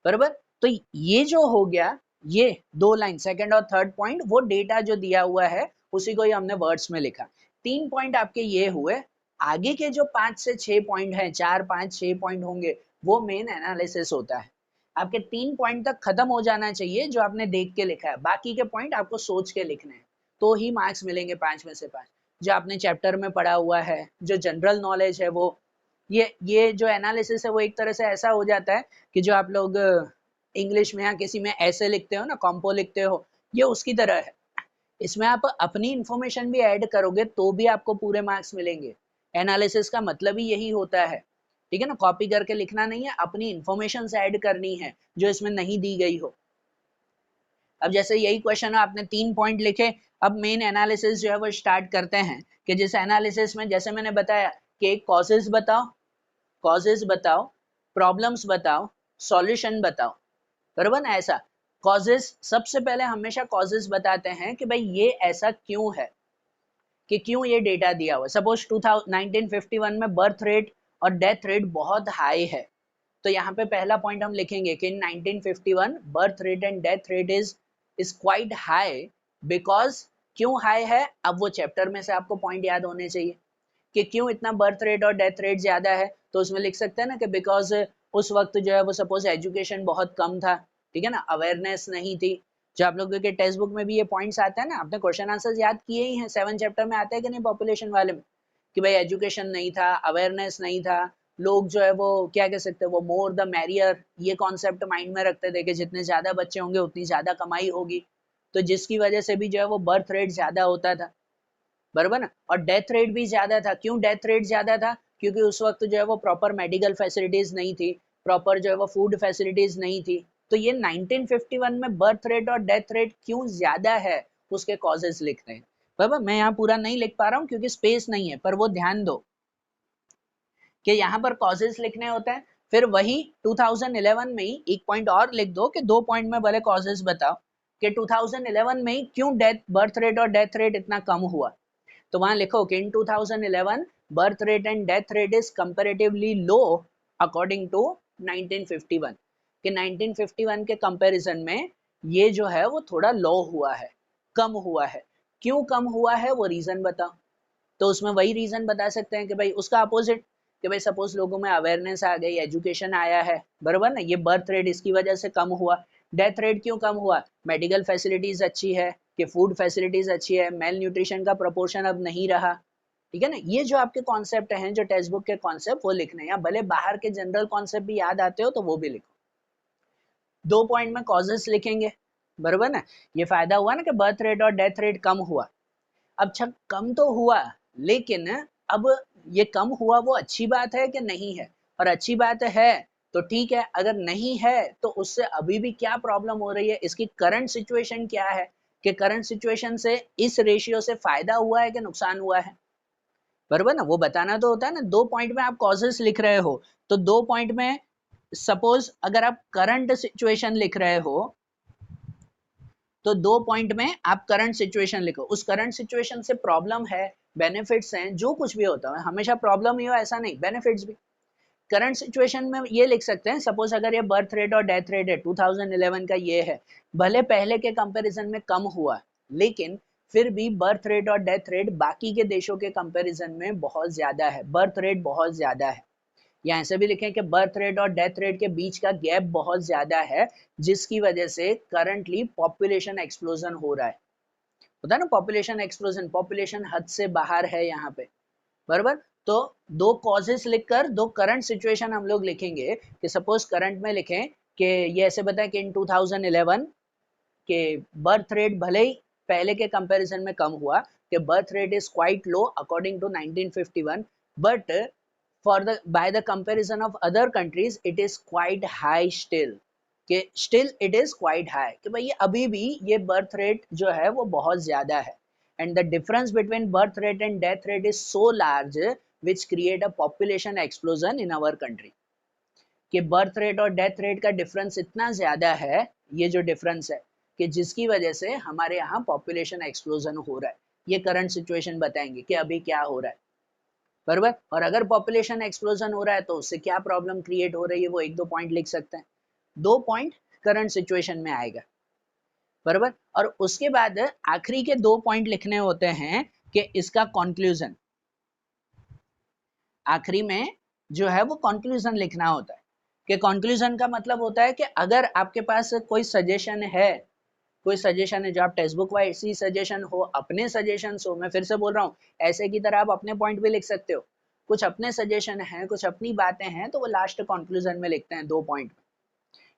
बरोबर। तो ये जो हो गया, ये दो लाइन सेकंड और थर्ड पॉइंट, वो डेटा जो दिया हुआ है उसी को ही हमने वर्ड्स में लिखा। 3 पॉइंट आपके ये हुए, आगे के जो 5 से 6 पॉइंट हैं, 4 5 6 पॉइंट होंगे, वो मेन एनालिसिस होता है। आपके 3 पॉइंट तक खत्म हो जाना चाहिए जो आपने देख के लिखा है, बाकी के पॉइंट आपको सोच के लिखने हैं, तो ही मार्क्स मिलेंगे 5 में से 5। जो आपने चैप्टर में पढ़ा हुआ है, जो जनरल नॉलेज है, वो ये जो एनालिसिस है वो एक तरह से ऐसा हो जाता है कि जो आप लोग इंग्लिश में या किसी में ऐसे लिखते हो ना, कॉम्पो लिखते हो, ये उसकी तरह है। इसमें आप अपनी इंफॉर्मेशन भी ऐड करोगे तो भी आपको पूरे मार्क्स मिलेंगे। एनालिसिस का मतलब ही यही होता है, ठीक है ना, कॉपी करके लिखना नहीं है, अपनी इंफॉर्मेशन ऐड करनी है जो इसमें नहीं दी गई हो। अब जैसे यही क्वेश्चन है, आपने 3 पॉइंट लिखे, अब मेन एनालिसिस जो है वो स्टार्ट करते हैं कि जिस एनालिसिस में जैसे मैंने बताया कि कॉजेज बताओ, कॉजेज बताओ, प्रॉब्लम्स बताओ, सॉल्यूशन बताओ, बराबर ना। ऐसा कॉजेज, सबसे पहले हमेशा कॉजेज बताते हैं कि भाई ये ऐसा क्यों है, कि क्यों ये डेटा दिया हुआ है। सपोज 1951 में बर्थ रेट और डेथ रेट बहुत हाई है, तो यहाँ पे पहला पॉइंट हम लिखेंगे कि इन 1951 birth rate and death rate is quite high, because क्यों हाई है, अब वो चैप्टर में से आपको पॉइंट याद होने चाहिए कि क्यों इतना बर्थ रेट और डेथ रेट ज्यादा है। तो उसमें लिख सकते हैं ना कि बिकॉज उस वक्त जो है वो सपोज एजुकेशन बहुत कम था, ठीक है ना, अवेयरनेस नहीं थी। जो आप लोगों के टेक्स्ट बुक में भी ये पॉइंट्स आते हैं ना, आपने क्वेश्चन आंसर याद किए ही हैं, 7 चैप्टर में आते हैं कि नहीं पॉपुलेशन वाले में, कि भाई एजुकेशन नहीं था, अवेयरनेस नहीं था, लोग जो है वो क्या कह सकते हैं, वो मोर द मैरियर, ये कॉन्सेप्ट माइंड में रखते थे कि जितने ज्यादा बच्चे होंगे उतनी ज्यादा कमाई होगी, तो जिसकी वजह से भी जो है वो बर्थ रेट ज्यादा होता था, बराबर ना। और डेथ रेट भी ज्यादा था। क्यों डेथ रेट ज्यादा था, क्योंकि उस वक्त जो है वो प्रॉपर मेडिकल फैसिलिटीज नहीं थी, प्रॉपर जो है वो फूड फैसिलिटीज नहीं थी। तो ये 1951 में बर्थ रेट और डेथ रेट क्यों ज्यादा है, उसके कॉजेज लिखते हैं। बराबर, मैं यहाँ पूरा नहीं लिख पा रहा हूँ क्योंकि स्पेस नहीं है, पर वो ध्यान दो कि यहाँ पर कॉजेज लिखने होते हैं। फिर वही 2011 में ही एक पॉइंट और लिख दो कि 2 पॉइंट में भले कॉजेज बताओ कि 2011 में ही क्यों डेथ बर्थ रेट और डेथ रेट इतना कम हुआ। तो वहां लिखो कि in 2011 birth rate and death rate is comparatively low according to 1951, कि 1951 के कंपैरिजन में ये जो है वो थोड़ा लो हुआ है, कम हुआ है। क्यों कम हुआ है वो रीजन बताओ। तो उसमें वही रीजन बता सकते हैं कि भाई उसका अपोजिट, कि भाई सपोज लोगों में अवेयरनेस आ गई, एजुकेशन आया है, बराबर ना, ये बर्थ रेट इसकी वजह से कम हुआ। डेथ रेट क्यों कम हुआ, मेडिकल फैसिलिटीज अच्छी है, कि फूड फैसिलिटीज अच्छी है, मेल न्यूट्रिशन का प्रोपोर्शन अब नहीं रहा, ठीक है ना। ये जो आपके कॉन्सेप्ट हैं, जो टेक्स्ट बुक के कॉन्सेप्ट, वो लिखने हैं, या भले बाहर के जनरल कॉन्सेप्ट भी याद आते हो तो वो भी लिखो। 2 पॉइंट में कॉजेस लिखेंगे, बराबर ना। ये फायदा हुआ ना कि बर्थ रेट और डेथ रेट कम हुआ। अब अच्छा, कम तो हुआ, लेकिन अब ये कम हुआ वो अच्छी बात है कि नहीं है, और अच्छी बात है तो ठीक है, अगर नहीं है तो उससे अभी भी क्या प्रॉब्लम हो रही है, इसकी करंट सिचुएशन क्या है, कि करंट सिचुएशन से इस रेशियो से फायदा हुआ है कि नुकसान हुआ है, बराबर ना, वो बताना तो होता है ना। 2 पॉइंट में आप कॉजेस लिख रहे हो, तो 2 पॉइंट में सपोज अगर आप करंट सिचुएशन लिख रहे हो, तो 2 पॉइंट में आप करंट सिचुएशन लिखो, उस करंट सिचुएशन से प्रॉब्लम है, बेनिफिट्स हैं, जो कुछ भी होता है, हमेशा प्रॉब्लम ही हो ऐसा नहीं, बेनिफिट्स भी। करंट सिचुएशन में ये लिख सकते हैं, सपोज अगर ये बर्थ रेट और डेथ रेट है 2011 का, ये है, भले पहले के कंपैरिजन में कम हुआ, लेकिन फिर भी बर्थ रेट और डेथ रेट बाकी के देशों के कंपैरिजन में बहुत ज्यादा है, बर्थ रेट बहुत ज्यादा है, या ऐसे भी लिखें कि बर्थ रेट और डेथ रेट के बीच का गैप बहुत ज्यादा है, जिसकी वजह से करंटली पॉपुलेशन एक्सप्लोजन हो रहा है। होता है ना पॉपुलेशन एक्सप्लोजन, पॉपुलेशन हद से बाहर है यहाँ पे, बराबर। तो 2 कॉजेस लिखकर 2 करंट सिचुएशन हम लोग लिखेंगे, कि सपोज करंट में लिखें कि ये ऐसे बताएं कि इन 2011 के बर्थ रेट भले ही पहले के कंपैरिजन में कम हुआ, कि birth rate is quite low according to 1951, but for the by the comparison of other countries it is quite high still, कि still it is quite high, कि भाई ये अभी भी ये बर्थ रेट जो है वो बहुत ज्यादा है, and the difference between birth rate and death rate is so large which create a population explosion in our country, कि बर्थ रेट और डेथ रेट का डिफरेंस इतना ज्यादा है, ये जो डिफरेंस है, कि जिसकी वजह से हमारे यहाँ पॉपुलेशन एक्सप्लोजन हो रहा है। ये करंट सिचुएशन बताएंगे कि अभी क्या हो रहा है, बराबर। और अगर पॉपुलेशन एक्सप्लोजन हो रहा है तो उससे क्या प्रॉब्लम क्रिएट हो रही है, वो 1-2 पॉइंट लिख सकते हैं। 2 पॉइंट करंट सिचुएशन में आएगा, बराबर। और उसके बाद आखिरी के 2 पॉइंट लिखने होते हैं कि इसका कंक्लूजन, आखिरी में जो है वो कंक्लूजन लिखना होता है। कि कंक्लूजन का मतलब होता है कि अगर आपके पास कोई सजेशन है, कोई सजेशन है जो आप टेक्स्ट बुक वाइज ही सजेशन हो, अपने सजेशन हो, मैं फिर से बोल रहा हूँ, ऐसे की तरह आप अपने पॉइंट भी लिख सकते हो, कुछ अपने सजेशन हैं, कुछ अपनी बातें हैं, तो वो लास्ट कंक्लूजन में लिखते हैं 2 पॉइंट में।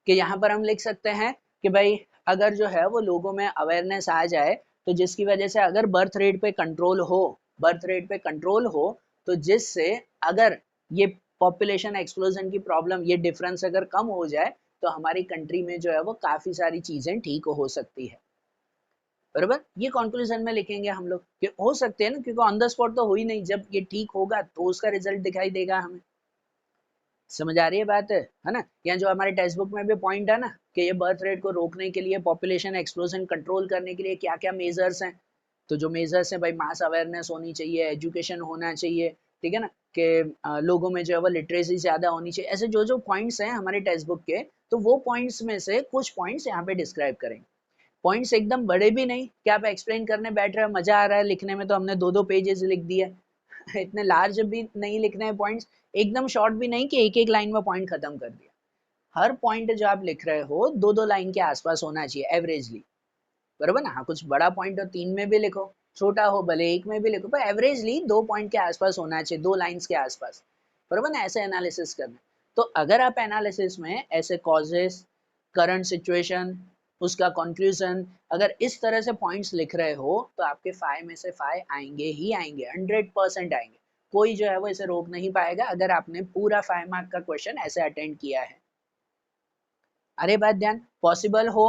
कि यहाँ पर हम लिख सकते हैं कि भाई अगर जो है वो लोगों में अवेयरनेस आ जाए, तो जिसकी वजह से अगर बर्थ रेट पे कंट्रोल हो, बर्थ रेट पे कंट्रोल हो, तो जिससे अगर ये पॉपुलेशन एक्सप्लोजन की प्रॉब्लम, ये डिफरेंस अगर कम हो जाए, तो हमारी कंट्री में जो है वो काफी सारी चीजें ठीक हो सकती है। बराबर, ये कंक्लूजन में लिखेंगे हम लोग कि हो सकते हैं ना, क्योंकि ऑन द स्पॉट तो हो ही नहीं, जब ये ठीक होगा तो उसका रिजल्ट दिखाई देगा हमें। समझ आ रही है बात है ना? या जो हमारे टेक्स्ट बुक में भी पॉइंट है ना कि ये बर्थ रेट को रोकने के लिए, पॉपुलेशन एक्सप्लोजन कंट्रोल करने के लिए क्या क्या मेजर्स हैं, तो जो मेजर्स हैं भाई, मास अवेयरनेस होनी चाहिए, एजुकेशन होना चाहिए, ठीक है ना, कि लोगों में जो है वो लिटरेसी ज्यादा होनी चाहिए, ऐसे जो जो पॉइंट्स हैं हमारे टेक्स्ट बुक के, तो वो पॉइंट्स में से कुछ पॉइंट्स यहाँ पे डिस्क्राइब करेंगे। पॉइंट्स एकदम बड़े भी नहीं कि आप एक्सप्लेन करने बैठ रहे हो, मजा आ रहा है लिखने में, तो हमने 2-2 पेजेस लिख दिए इतने लार्ज भी नहीं लिखने हैं पॉइंट्स, एकदम शॉर्ट भी नहीं कि एक एक लाइन में पॉइंट खत्म कर दिया। हर पॉइंट जो आप लिख रहे हो 2-2 लाइन के आसपास होना चाहिए एवरेजली, बराबर ना? हाँ, कुछ बड़ा पॉइंट हो 3 में भी लिखो, छोटा हो भले 1 में भी लिखो, पर एवरेजली 2 पॉइंट के आसपास होना चाहिए, 2 लाइन्स के आसपास, बराबर ना? ऐसे एनालिसिस करना। तो अगर आप एनालिसिस में ऐसे कॉजेस, करंट सिचुएशन, उसका कंक्लूजन, अगर इस तरह से पॉइंट्स लिख रहे हो, तो आपके 5 में से 5 आएंगे ही आएंगे, 100% आएंगे। कोई जो है वो इसे रोक नहीं पाएगा अगर आपने पूरा 5 मार्क का क्वेश्चन ऐसे अटेंड किया है। अरे बात ध्यान, पॉसिबल हो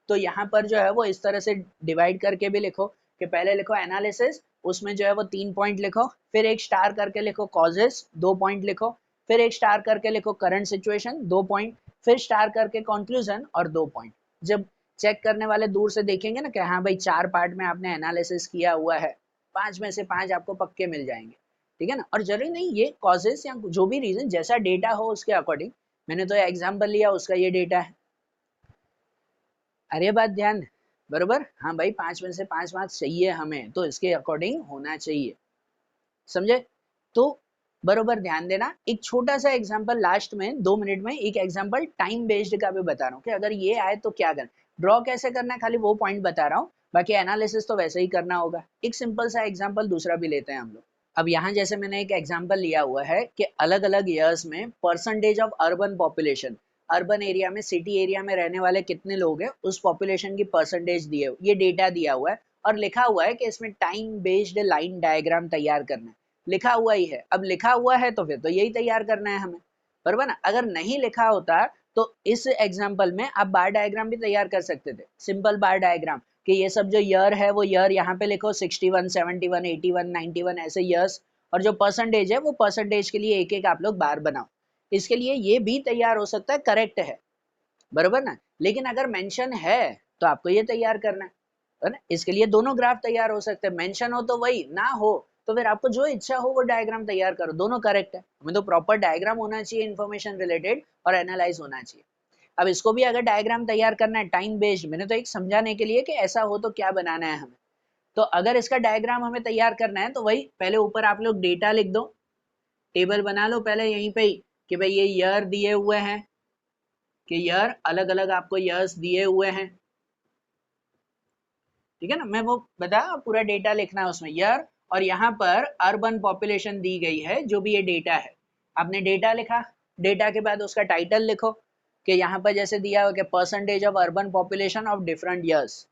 तो यहाँ पर जो है वो इस तरह से डिवाइड करके भी लिखो कि पहले लिखो एनालिसिस, उसमें जो है वो 3 पॉइंट लिखो, फिर एक स्टार करके लिखो कॉजेस, 2 पॉइंट लिखो, फिर एक स्टार करके लिखो करंट सिचुएशन, 2 पॉइंट, फिर स्टार करके कंक्लूजन और 2 पॉइंट। जब चेक करने वाले दूर से देखेंगे ना कि हाँ भाई 4 पार्ट में आपने एनालिसिस किया हुआ है, 5 में से 5 आपको पक्के मिल जाएंगे, ठीक है ना? और जरूरी नहीं ये कॉजेस या जो भी रीजन, जैसा डेटा हो उसके अकॉर्डिंग, मैंने तो एग्जाम्पल लिया उसका ये डेटा है। अरे बात ध्यान, बरोबर, हाँ भाई 5 में से 5 मार्क्स चाहिए हमें, तो इसके अकॉर्डिंग होना चाहिए, समझे? तो बरोबर ध्यान देना। एक छोटा सा एग्जांपल लास्ट में 2 मिनट में, एक एग्जांपल टाइम बेस्ड का भी बता रहा हूँ कि अगर ये आए तो क्या करना, ड्रॉ कैसे करना है, खाली वो पॉइंट बता रहा हूँ, बाकी एनालिसिस तो वैसे ही करना होगा। एक सिंपल सा एग्जांपल दूसरा भी लेते हैं हम लोग। अब यहाँ जैसे मैंने एक एग्जांपल लिया हुआ है कि अलग अलग ईयर्स में percentage of urban population, urban area में, सिटी एरिया में रहने वाले कितने लोग हैं, उस पॉपुलेशन की परसेंटेज दिए, ये डेटा दिया हुआ है और लिखा हुआ है कि इसमें टाइम बेस्ड लाइन डायग्राम तैयार करना है। लिखा हुआ ही है, अब लिखा हुआ है तो फिर तो यही तैयार करना है हमें, बराबर ना? अगर नहीं लिखा होता तो इस एग्जाम्पल में आप बार डायग्राम भी तैयार कर सकते थे, सिंपल बार डायग्राम, कि ये सब जो ईयर है वो ईयर यहाँ पे लिखो 61, 71, 81, 91 ऐसे ईयर्स, और जो परसेंटेज है वो परसेंटेज के लिए एक एक आप लोग बार बनाओ। इसके लिए ये भी तैयार हो सकता है, करेक्ट है, बरोबर ना? लेकिन अगर मेंशन है तो आपको ये तैयार करना है ना? इसके लिए दोनों ग्राफ तैयार हो सकते हैं, मेंशन हो तो वही, ना हो तो फिर आपको जो इच्छा हो वो डायग्राम तैयार करो, दोनों करेक्ट है। हमें तो प्रॉपर डायग्राम होना चाहिए, इन्फॉर्मेशन रिलेटेड और एनालाइज होना चाहिए। अब इसको भी अगर डायग्राम तैयार करना है टाइम बेस्ड, मैंने तो एक समझाने के लिए कि ऐसा हो तो क्या बनाना है हमें, तो अगर इसका डायग्राम हमें तैयार करना है तो वही पहले ऊपर आप लोग डेटा लिख दो, टेबल बना लो पहले यहीं पे ही कि भाई ये ईयर दिए हुए हैं, कि ईयर अलग अलग आपको ईयर्स दिए हुए हैं, ठीक है ना? मैं वो बता, पूरा डेटा लिखना है उसमें ईयर, और यहाँ पर अर्बन पॉपुलेशन दी गई है, जो भी ये डेटा है, आपने डेटा लिखा, डेटा के बाद उसका टाइटल लिखो कि यहाँ पर जैसे दिया हुआ कि percentage of urban population of different years,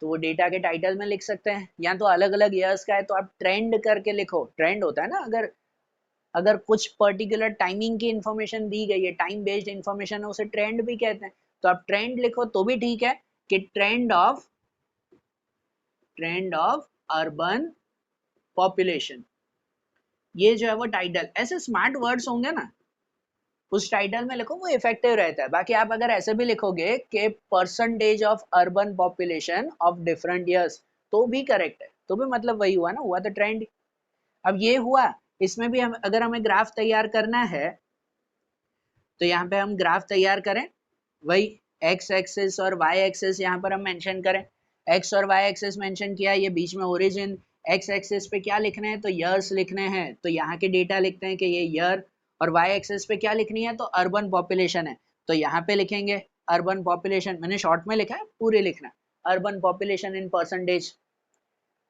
तो वो डेटा के टाइटल में लिख सकते हैं, या तो अलग अलग ईयर्स का है तो आप ट्रेंड करके लिखो, ट्रेंड होता है ना, अगर अगर कुछ पर्टिकुलर टाइमिंग की इंफॉर्मेशन दी गई है, टाइम बेस्ड इंफॉर्मेशन है, उसे ट्रेंड भी कहते हैं, तो आप ट्रेंड लिखो तो भी ठीक है, कि ट्रेंड ऑफ अर्बन पॉपुलेशन, ये जो है वो टाइटल, ऐसे स्मार्ट वर्ड्स होंगे ना उस टाइटल में लिखो, वो इफेक्टिव रहता है। बाकी आप अगर ऐसे भी लिखोगे कि percentage of urban population of different years, तो भी करेक्ट है, तो भी मतलब वही हुआ ना, हुआ तो ट्रेंड। अब ये हुआ, इसमें भी हम अगर हमें ग्राफ तैयार करना है तो यहाँ पे हम ग्राफ तैयार करें, वही एक्स एक्सिस और वाई एक्सिस यहाँ पर हम मेंशन करें, एक्स और वाई एक्सिस मेंशन किया, ये बीच में ओरिजिन, एक्स एक्सिस पे क्या लिखने हैं, तो ईयर्स लिखने हैं, तो यहाँ के डेटा लिखते हैं कि ये ईयर, और वाई एक्सिस पे क्या लिखनी है, तो अर्बन पॉपुलेशन है, तो यहाँ पे लिखेंगे अर्बन पॉपुलेशन, मैंने शॉर्ट में लिखा है, पूरे लिखना अर्बन पॉपुलेशन इन परसेंटेज,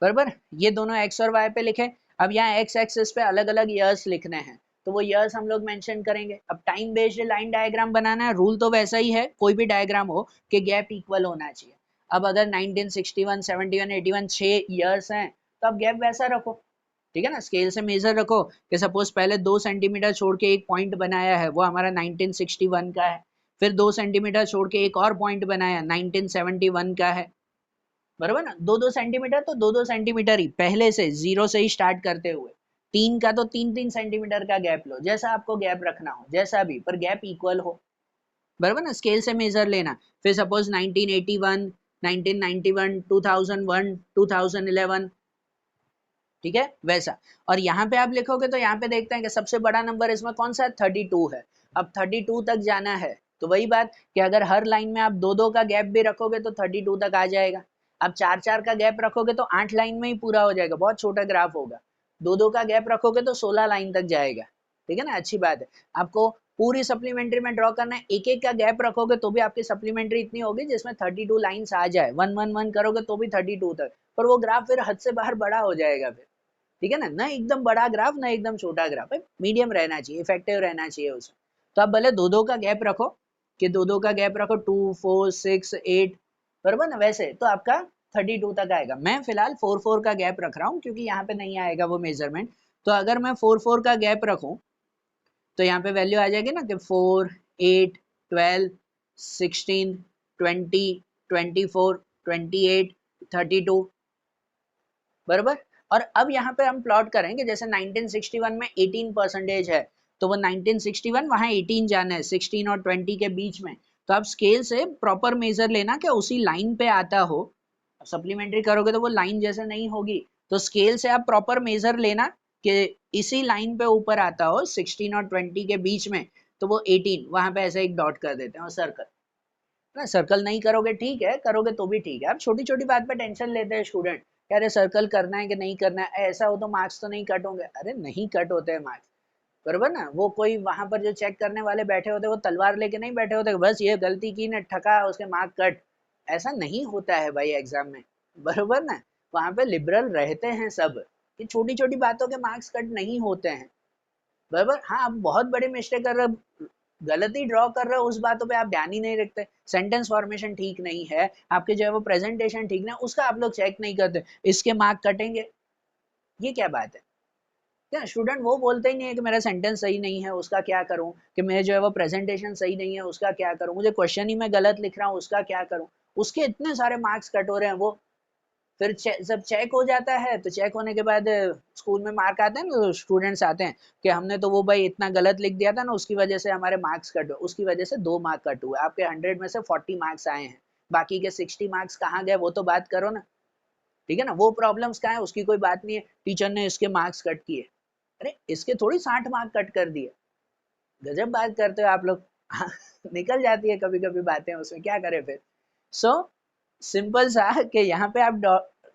बराबर। ये दोनों एक्स और वाई पे लिखे। अब यहाँ एक्स एक्सिस पे अलग अलग ईयर्स लिखने हैं, तो वो ईयर्स हम लोग मेंशन करेंगे। अब टाइम बेस्ड लाइन डायग्राम बनाना है, रूल तो वैसा ही है, कोई भी डायग्राम हो कि गैप इक्वल होना चाहिए। अब अगर 1961, 71, 81 6 ईयर्स हैं, तो अब गैप वैसा रखो, ठीक है ना, स्केल से मेजर रखो कि सपोज पहले 2 सेंटीमीटर छोड़ के एक पॉइंट बनाया है, वो हमारा 1961 का है, फिर 2 सेंटीमीटर छोड़ के एक और पॉइंट बनाया 1971 का है, बराबर ना। 2-2 सेंटीमीटर तो 2-2 सेंटीमीटर ही पहले से, जीरो से ही स्टार्ट करते हुए। 3 का तो 3-3 सेंटीमीटर का गैप लो, जैसा आपको गैप रखना हो, जैसा भी, पर गैप इक्वल हो, बराबर ना। स्केल से मेजर लेना, फिर सपोज 1981, 1991, 2001, 2011, ठीक है वैसा। और यहाँ पे आप लिखोगे तो यहाँ पे देखते हैं कि सबसे बड़ा नंबर इसमें कौन सा है, 32 है। अब 32 तक जाना है, तो वही बात कि अगर हर लाइन में आप 2-2 का गैप भी रखोगे तो 32 तक आ जाएगा। अब 4-4 का गैप रखोगे तो 8 लाइन में ही पूरा हो जाएगा, बहुत छोटा ग्राफ होगा। 2-2 का गैप रखोगे तो 16 लाइन तक जाएगा, ठीक है ना, अच्छी बात है। आपको पूरी सप्लीमेंट्री में ड्रॉ करना है, एक एक का गैप रखोगे तो भी आपकी सप्लीमेंट्री इतनी होगी जिसमें 32 लाइन्स आ जाए, 1-1-1 करोगे तो भी 32 तक, पर वो ग्राफ फिर हद से बाहर बड़ा हो जाएगा फिर, ठीक है ना एकदम बड़ा ग्राफ ना एकदम छोटा ग्राफ है, मीडियम रहना चाहिए, इफेक्टिव रहना चाहिए उसमें। तो आप भले 2-2 का गैप रखो, कि 2-2 का गैप रखो, 2, 4, 6, 8, बराबर ना, वैसे तो आपका 32 तक आएगा। मैं फिलहाल 4-4 का गैप रख रहा हूँ क्योंकि यहाँ पे नहीं आएगा वो मेजरमेंट। तो अगर मैं 4-4 का गैप रखूँ तो यहाँ पे वैल्यू आ जाएगी ना कि 4, 8, 12, 16, 20, 24, 28, 32, बराबर। और अब यहाँ पे हम प्लॉट करेंगे, जैसे 1961 में 18% है, तो वो 1961 वहां 18 जाना है, 16 और 20 के बीच में। तो आप स्केल से प्रॉपर मेजर लेना कि उसी लाइन पे आता हो। सप्लीमेंट्री करोगे तो वो लाइन जैसे नहीं होगी, तो स्केल से आप प्रॉपर मेजर लेना कि इसी लाइन पे ऊपर आता हो 16 और 20 के बीच में, तो वो 18 वहां पे ऐसे एक डॉट कर देते हैं, और सर्कल ना। सर्कल नहीं करोगे ठीक है, करोगे तो भी ठीक है। आप छोटी छोटी बात पे टेंशन लेते हैं स्टूडेंट, अरे सर्कल करना है कि नहीं करना है, ऐसा हो तो मार्क्स तो नहीं कट होंगे, अरे नहीं कट होते हैं मार्क्स, बराबर ना। वो कोई वहां पर जो चेक करने वाले बैठे होते हैं वो तलवार लेके नहीं बैठे होते, बस ये गलती की ना ठका उसके मार्क कट, ऐसा नहीं होता है भाई एग्जाम में, बराबर ना। वहां पे लिबरल रहते हैं सब, कि छोटी छोटी बातों के मार्क्स कट नहीं होते हैं, बराबर। हाँ आप बहुत बड़े मिस्टेक कर रहे हो, गलती ड्रॉ कर रहे हो, उस बातों पे आप ध्यान ही नहीं रखते, सेंटेंस फॉर्मेशन ठीक नहीं है आपके, जो है वो प्रेजेंटेशन ठीक नहीं, उसका आप लोग चेक नहीं करते, इसके मार्क कटेंगे, ये क्या बात है। क्या स्टूडेंट वो बोलते ही नहीं है कि मेरा सेंटेंस सही नहीं है उसका क्या करूं, कि मैं जो है वो प्रेजेंटेशन सही नहीं है उसका क्या करूं, मुझे क्वेश्चन ही मैं गलत लिख रहा हूँ उसका क्या करूं, उसके इतने सारे मार्क्स कट हो रहे हैं। वो फिर जब चेक हो जाता है तो चेक होने के बाद स्कूल में मार्क आते हैं ना, स्टूडेंट्स आते हैं कि हमने तो वो भाई इतना गलत लिख दिया था ना, उसकी वजह से हमारे मार्क्स कट हुए, उसकी वजह से 2 मार्क कट हुए, आपके 100 में से 40 मार्क्स आए हैं, बाकी के 60 मार्क्स कहाँ गए वो तो बात करो ना, ठीक है ना। वो प्रॉब्लम्स कहाँ है उसकी कोई बात नहीं है, टीचर ने इसके मार्क्स कट किए, अरे इसके थोड़ी 60 मार्क कट कर दिए, गजब बात करते हो आप लोग। निकल जाती है कभी कभी बातें, उसमें क्या करें फिर। सो सिंपल सा कि यहाँ पे आप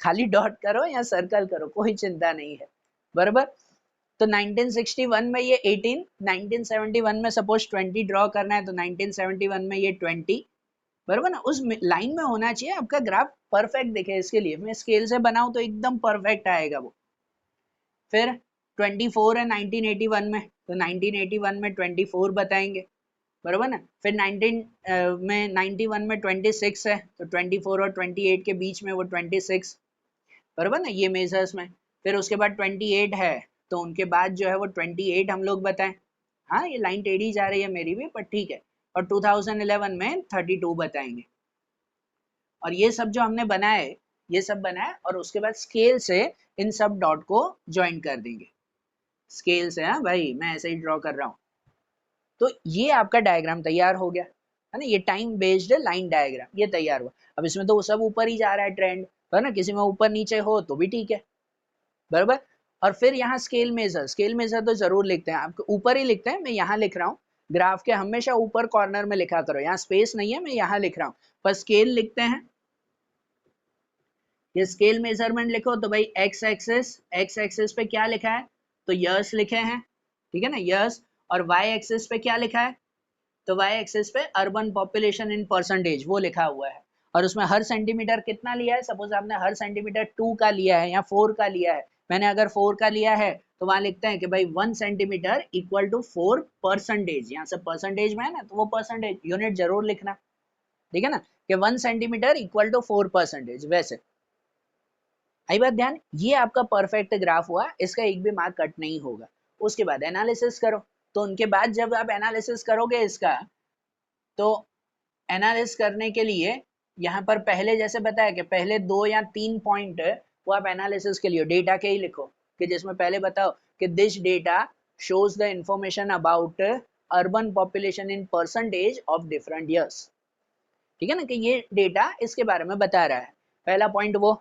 खाली डॉट करो या सर्कल करो, कोई चिंता नहीं है, बराबर। तो 1961 में ये 18, 1971 में सपोज 20 ड्रॉ करना है तो 1971 में ये 20, बराबर ना। उस लाइन में होना चाहिए आपका ग्राफ परफेक्ट दिखे, इसके लिए मैं स्केल से बनाऊं तो एकदम परफेक्ट आएगा वो। फिर 24 है 1981 में, तो 1981 में 24 बताएंगे, बराबर ना। फिर 19 में 91 में 26 है, तो 24 और 28 के बीच में वो 26, बराबर ना, ये मेजर्स में। फिर उसके बाद 28 है, तो उनके बाद जो है वो 28 हम लोग बताएं। हाँ ये लाइन टेढ़ी जा रही है मेरी भी, पर ठीक है। और 2011 में 32 बताएंगे। और ये सब जो हमने बनाए, ये सब बनाए, और उसके बाद स्केल से इन सब डॉट को ज्वाइन कर देंगे, स्केल से। हाँ भाई मैं ऐसे ही ड्रॉ कर रहा हूँ। तो ये आपका डायग्राम तैयार हो गया है ना, ये टाइम बेस्ड लाइन डायग्राम ये तैयार हुआ। अब इसमें तो वो सब ऊपर ही जा रहा है ट्रेंड, है ना, किसी में ऊपर नीचे हो तो भी ठीक है, बराबर। और फिर यहाँ स्केल मेजर, स्केल मेजर तो जरूर लिखते हैं, आपको ऊपर ही लिखते हैं, मैं यहाँ लिख रहा हूँ, ग्राफ के हमेशा ऊपर कॉर्नर में लिखा करो, यहाँ स्पेस नहीं है, मैं यहाँ लिख रहा हूँ, पर स्केल लिखते हैं, ये स्केल मेजरमेंट लिखो तो भाई एक्स एक्सिस पे क्या लिखा है, तो यर्स लिखे हैं, ठीक है ना, यर्स। और वाई एक्सिस पे क्या लिखा है, तो वाई एक्सिस पे अर्बन पॉपुलेशन इन परसेंटेज वो लिखा हुआ है। और उसमें हर सेंटीमीटर कितना लिया है, सपोज आपने हर सेंटीमीटर 2 का लिया है या 4 का लिया है, मैंने अगर 4 का लिया है तो वहां लिखते हैं कि भाई 1 सेंटीमीटर इक्वल टू 4 परसेंटेज, यहाँ से परसेंटेज में है ना तो वो परसेंटेज यूनिट जरूर लिखना, ठीक है ना, कि 1 सेंटीमीटर इक्वल टू 4 परसेंटेज। वैसे आई बात ध्यान, ये आपका परफेक्ट ग्राफ हुआ, इसका एक भी मार्क कट नहीं होगा। उसके बाद एनालिसिस करो, तो उनके बाद जब आप एनालिसिस करोगे इसका, तो एनालिसिस करने के लिए यहाँ पर पहले जैसे बताया कि पहले 2 या 3 पॉइंट वो आप एनालिसिस के लिए डेटा के ही लिखो, कि जिसमें पहले बताओ कि this data shows the information about urban population in percentage of different years, ठीक है ना, कि ये डेटा इसके बारे में बता रहा है, पहला पॉइंट वो।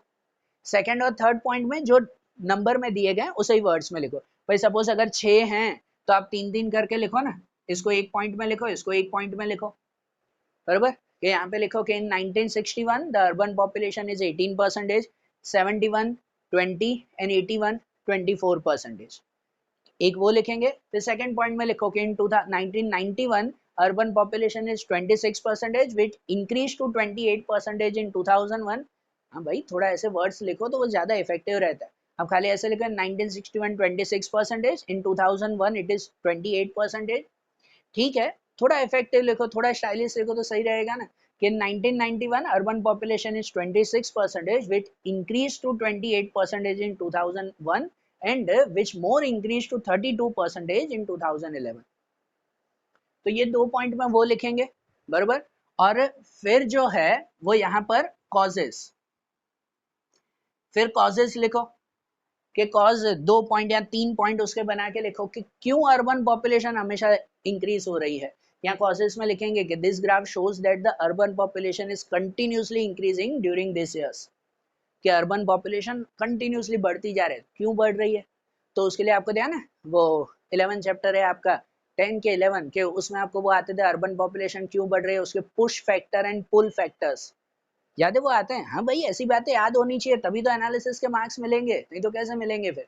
सेकंड और थर्ड पॉइंट में जो नंबर में दिए गए उसे ही वर्ड्स में लिखो। भाई सपोज अगर 6 हैं तो आप 3-3 करके लिखो ना, इसको एक पॉइंट में लिखो, इसको एक पॉइंट में लिखो, बराबर। कि यहाँ पे लिखो कि इन 1961 the urban population is 18%, 71 20 and 81 24%, एक वो लिखेंगे। फिर सेकंड पॉइंट में लिखो कि in 1991 urban population is 26%, which increase to 28% in 2001। हाँ भाई थोड़ा ऐसे वर्ड्स लिखो तो वो ज्यादा इफेक्टिव रहता है। अब खाली ऐसे लिखो 1961 26%, इन 2001 इट इज 28%, ठीक है, थोड़ा इफेक्टिव लिखो, थोड़ा स्टाइलिश लिखो तो सही रहेगा ना, कि 1991 urban population is 26%, which increase to 28% in 2001 and which more increased to 32% in 2011। तो ये 2 पॉइंट में वो लिखेंगे, बराबर। और फिर जो है वो यहाँ पर कॉजेस, फिर कॉजेस लिखो कि कॉज 2 पॉइंट या 3 पॉइंट उसके बना के लिखो कि क्यों अर्बन पॉपुलेशन हमेशा इंक्रीज हो रही है। यहाँ कॉजेस में लिखेंगे कि this graph shows that the urban population is continuously increasing during this years, कि अर्बन पॉपुलेशन कंटिन्यूसली बढ़ती जा रही है, क्यों बढ़ रही है। तो उसके लिए आपको ध्यान है वो 11 चैप्टर है आपका 10 के 11 के, उसमें आपको वो आते थे अर्बन पॉपुलेशन क्यों बढ़ रही है, उसके push factor and pull factors, याद है वो आते हैं। हाँ भाई ऐसी बातें याद होनी चाहिए तभी तो एनालिसिस के मार्क्स मिलेंगे, नहीं तो कैसे मिलेंगे फिर।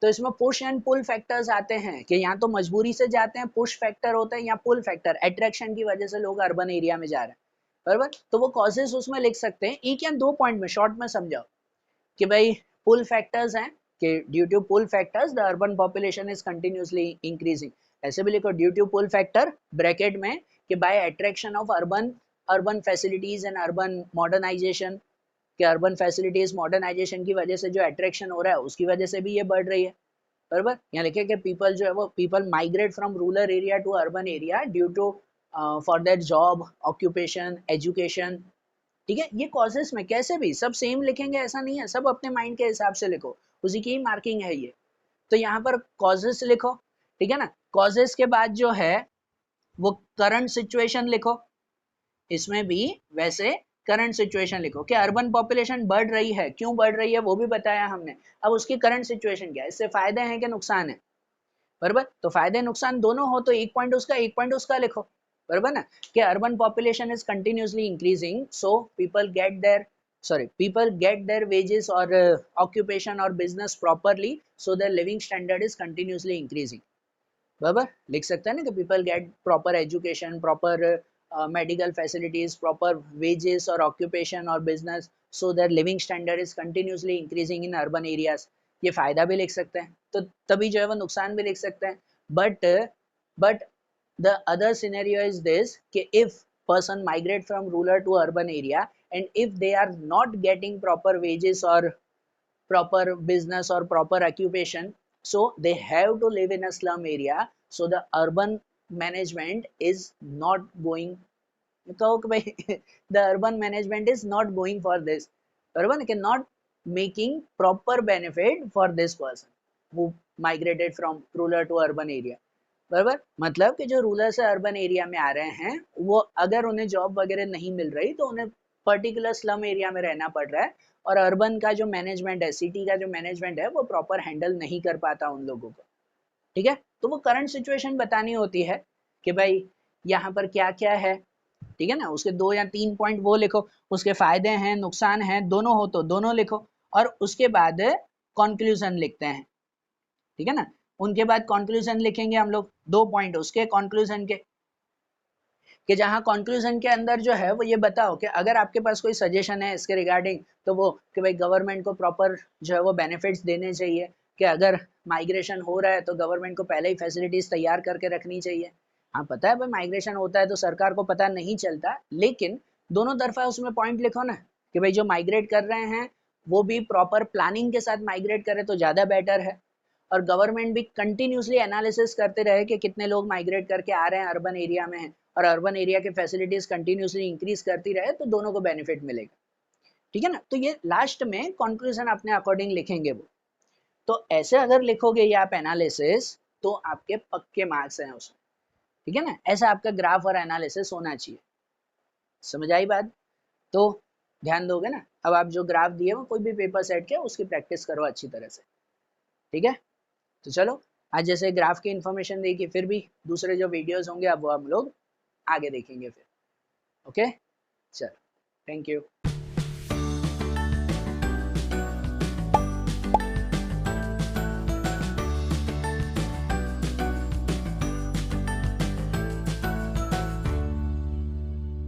तो इसमें पुश एंड पुल फैक्टर्स आते हैं कि यहाँ तो मजबूरी से जाते हैं, पुश फैक्टर होता है, या पुल फैक्टर अट्रैक्शन की वजह से लोग अर्बन एरिया में जा रहे हैं, बराबर। तो वो कॉजेस उसमें लिख सकते हैं, एक या 2 पॉइंट में शॉर्ट में समझाओ कि भाई पुल फैक्टर्स हैं कि due to pull factors the urban population is continuously increasing, ऐसे भी लिखो due to pull factor bracket में कि by attraction of urban urban facilities and urban modernisation, कि अर्बन फैसिलिटीज मॉडर्नाइजेशन की वजह से जो अट्रैक्शन हो रहा है उसकी वजह से भी ये बढ़ रही है, बराबर। यहाँ लिखे कि पीपल जो है वो people migrate from rural area to urban area due to for their job occupation education, ठीक है। ये कॉजेस में कैसे भी सब सेम लिखेंगे ऐसा नहीं है, सब अपने माइंड के हिसाब से लिखो, उसी की मार्किंग है ये। तो यहाँ पर कॉजेस लिखो, ठीक है ना। कॉजेस के बाद जो है वो करंट सिचुएशन लिखो, इसमें भी वैसे करंट सिचुएशन लिखो कि अर्बन पॉपुलेशन बढ़ रही है, क्यों बढ़ रही है वो भी बताया हमने। अब उसकी करंट सिचुएशन क्या है, इससे फायदे हैं कि नुकसान है, बराबर। तो फायदे नुकसान दोनों हो तो एक पॉइंट उसका एक पॉइंट उसका लिखो, बराबर ना, कि urban population is continuously increasing so people get their wages or occupation or business properly so their living standard is continuously increasing, बराबर। लिख सकते हैं ना कि people get proper education proper medical facilities proper wages और ऑक्यूपेशन और business so their living standard is continuously increasing in urban areas, ये फायदा भी लिख सकते हैं। तो तभी जो है वो नुकसान भी लिख सकते हैं। But the other scenario is this कि if person migrate from rural to urban area and if they are not getting proper wages or proper business or proper occupation, so they have to live in a slum area, so the urban management is not going, कहो कि भाई the urban management is not going for this, urban cannot making proper benefit for this person who migrated from rural to urban area, बराबर। मतलब कि जो रूरल से अर्बन एरिया में आ रहे हैं वो अगर उन्हें जॉब वगैरह नहीं मिल रही तो उन्हें पर्टिकुलर स्लम एरिया में रहना पड़ रहा है, और अर्बन का जो मैनेजमेंट है सिटी का जो मैनेजमेंट है वो प्रॉपर हैंडल नहीं कर पाता उन लोगों को, ठीक है। तो वो करंट सिचुएशन बतानी होती है कि भाई यहाँ पर क्या क्या है, ठीक है ना, उसके 2 या 3 पॉइंट वो लिखो, उसके फायदे हैं नुकसान हैं दोनों हो तो दोनों लिखो, और उसके बाद कंक्लूजन लिखते हैं। ठीक है ना, उनके बाद कंक्लूजन लिखेंगे हम लोग, 2 पॉइंट उसके कंक्लूजन के, कि जहां कंक्लूजन के अंदर जो है वो ये बताओ कि अगर आपके पास कोई सजेशन है इसके रिगार्डिंग, तो वो कि भाई गवर्नमेंट को प्रॉपर जो है वो बेनिफिट्स देने चाहिए, कि अगर माइग्रेशन हो रहा है तो गवर्नमेंट को पहले ही फैसिलिटीज तैयार करके रखनी चाहिए। हाँ पता है भाई माइग्रेशन होता है तो सरकार को पता नहीं चलता, लेकिन दोनों तरफा उसमें पॉइंट लिखो ना, कि भाई जो माइग्रेट कर रहे हैं वो भी प्रॉपर प्लानिंग के साथ माइग्रेट करे तो ज्यादा बेटर है, और गवर्नमेंट भी कंटिन्यूसली एनालिसिस करते रहे कि कितने लोग माइग्रेट करके आ रहे हैं अर्बन एरिया में, और अर्बन एरिया के फैसिलिटीज कंटिन्यूसली इंक्रीज करती रहे तो दोनों को बेनिफिट मिलेगा। ठीक है ना, तो ये लास्ट में कंक्लूजन अपने अकॉर्डिंग लिखेंगे वो। तो ऐसे अगर लिखोगे ये आप एनालिसिस, तो आपके पक्के मार्क्स हैं उसमें। ठीक है ना, ऐसा आपका ग्राफ और एनालिसिस होना चाहिए। समझ आई बात? तो ध्यान दोगे ना, अब आप जो ग्राफ दिए वो कोई भी पेपर सेट के उसकी प्रैक्टिस करो अच्छी तरह से। ठीक है, तो चलो आज जैसे ग्राफ की इन्फॉर्मेशन देखी, फिर भी दूसरे जो वीडियोस होंगे अब वो हम लोग आगे देखेंगे फिर। ओके, चलो, थैंक यू।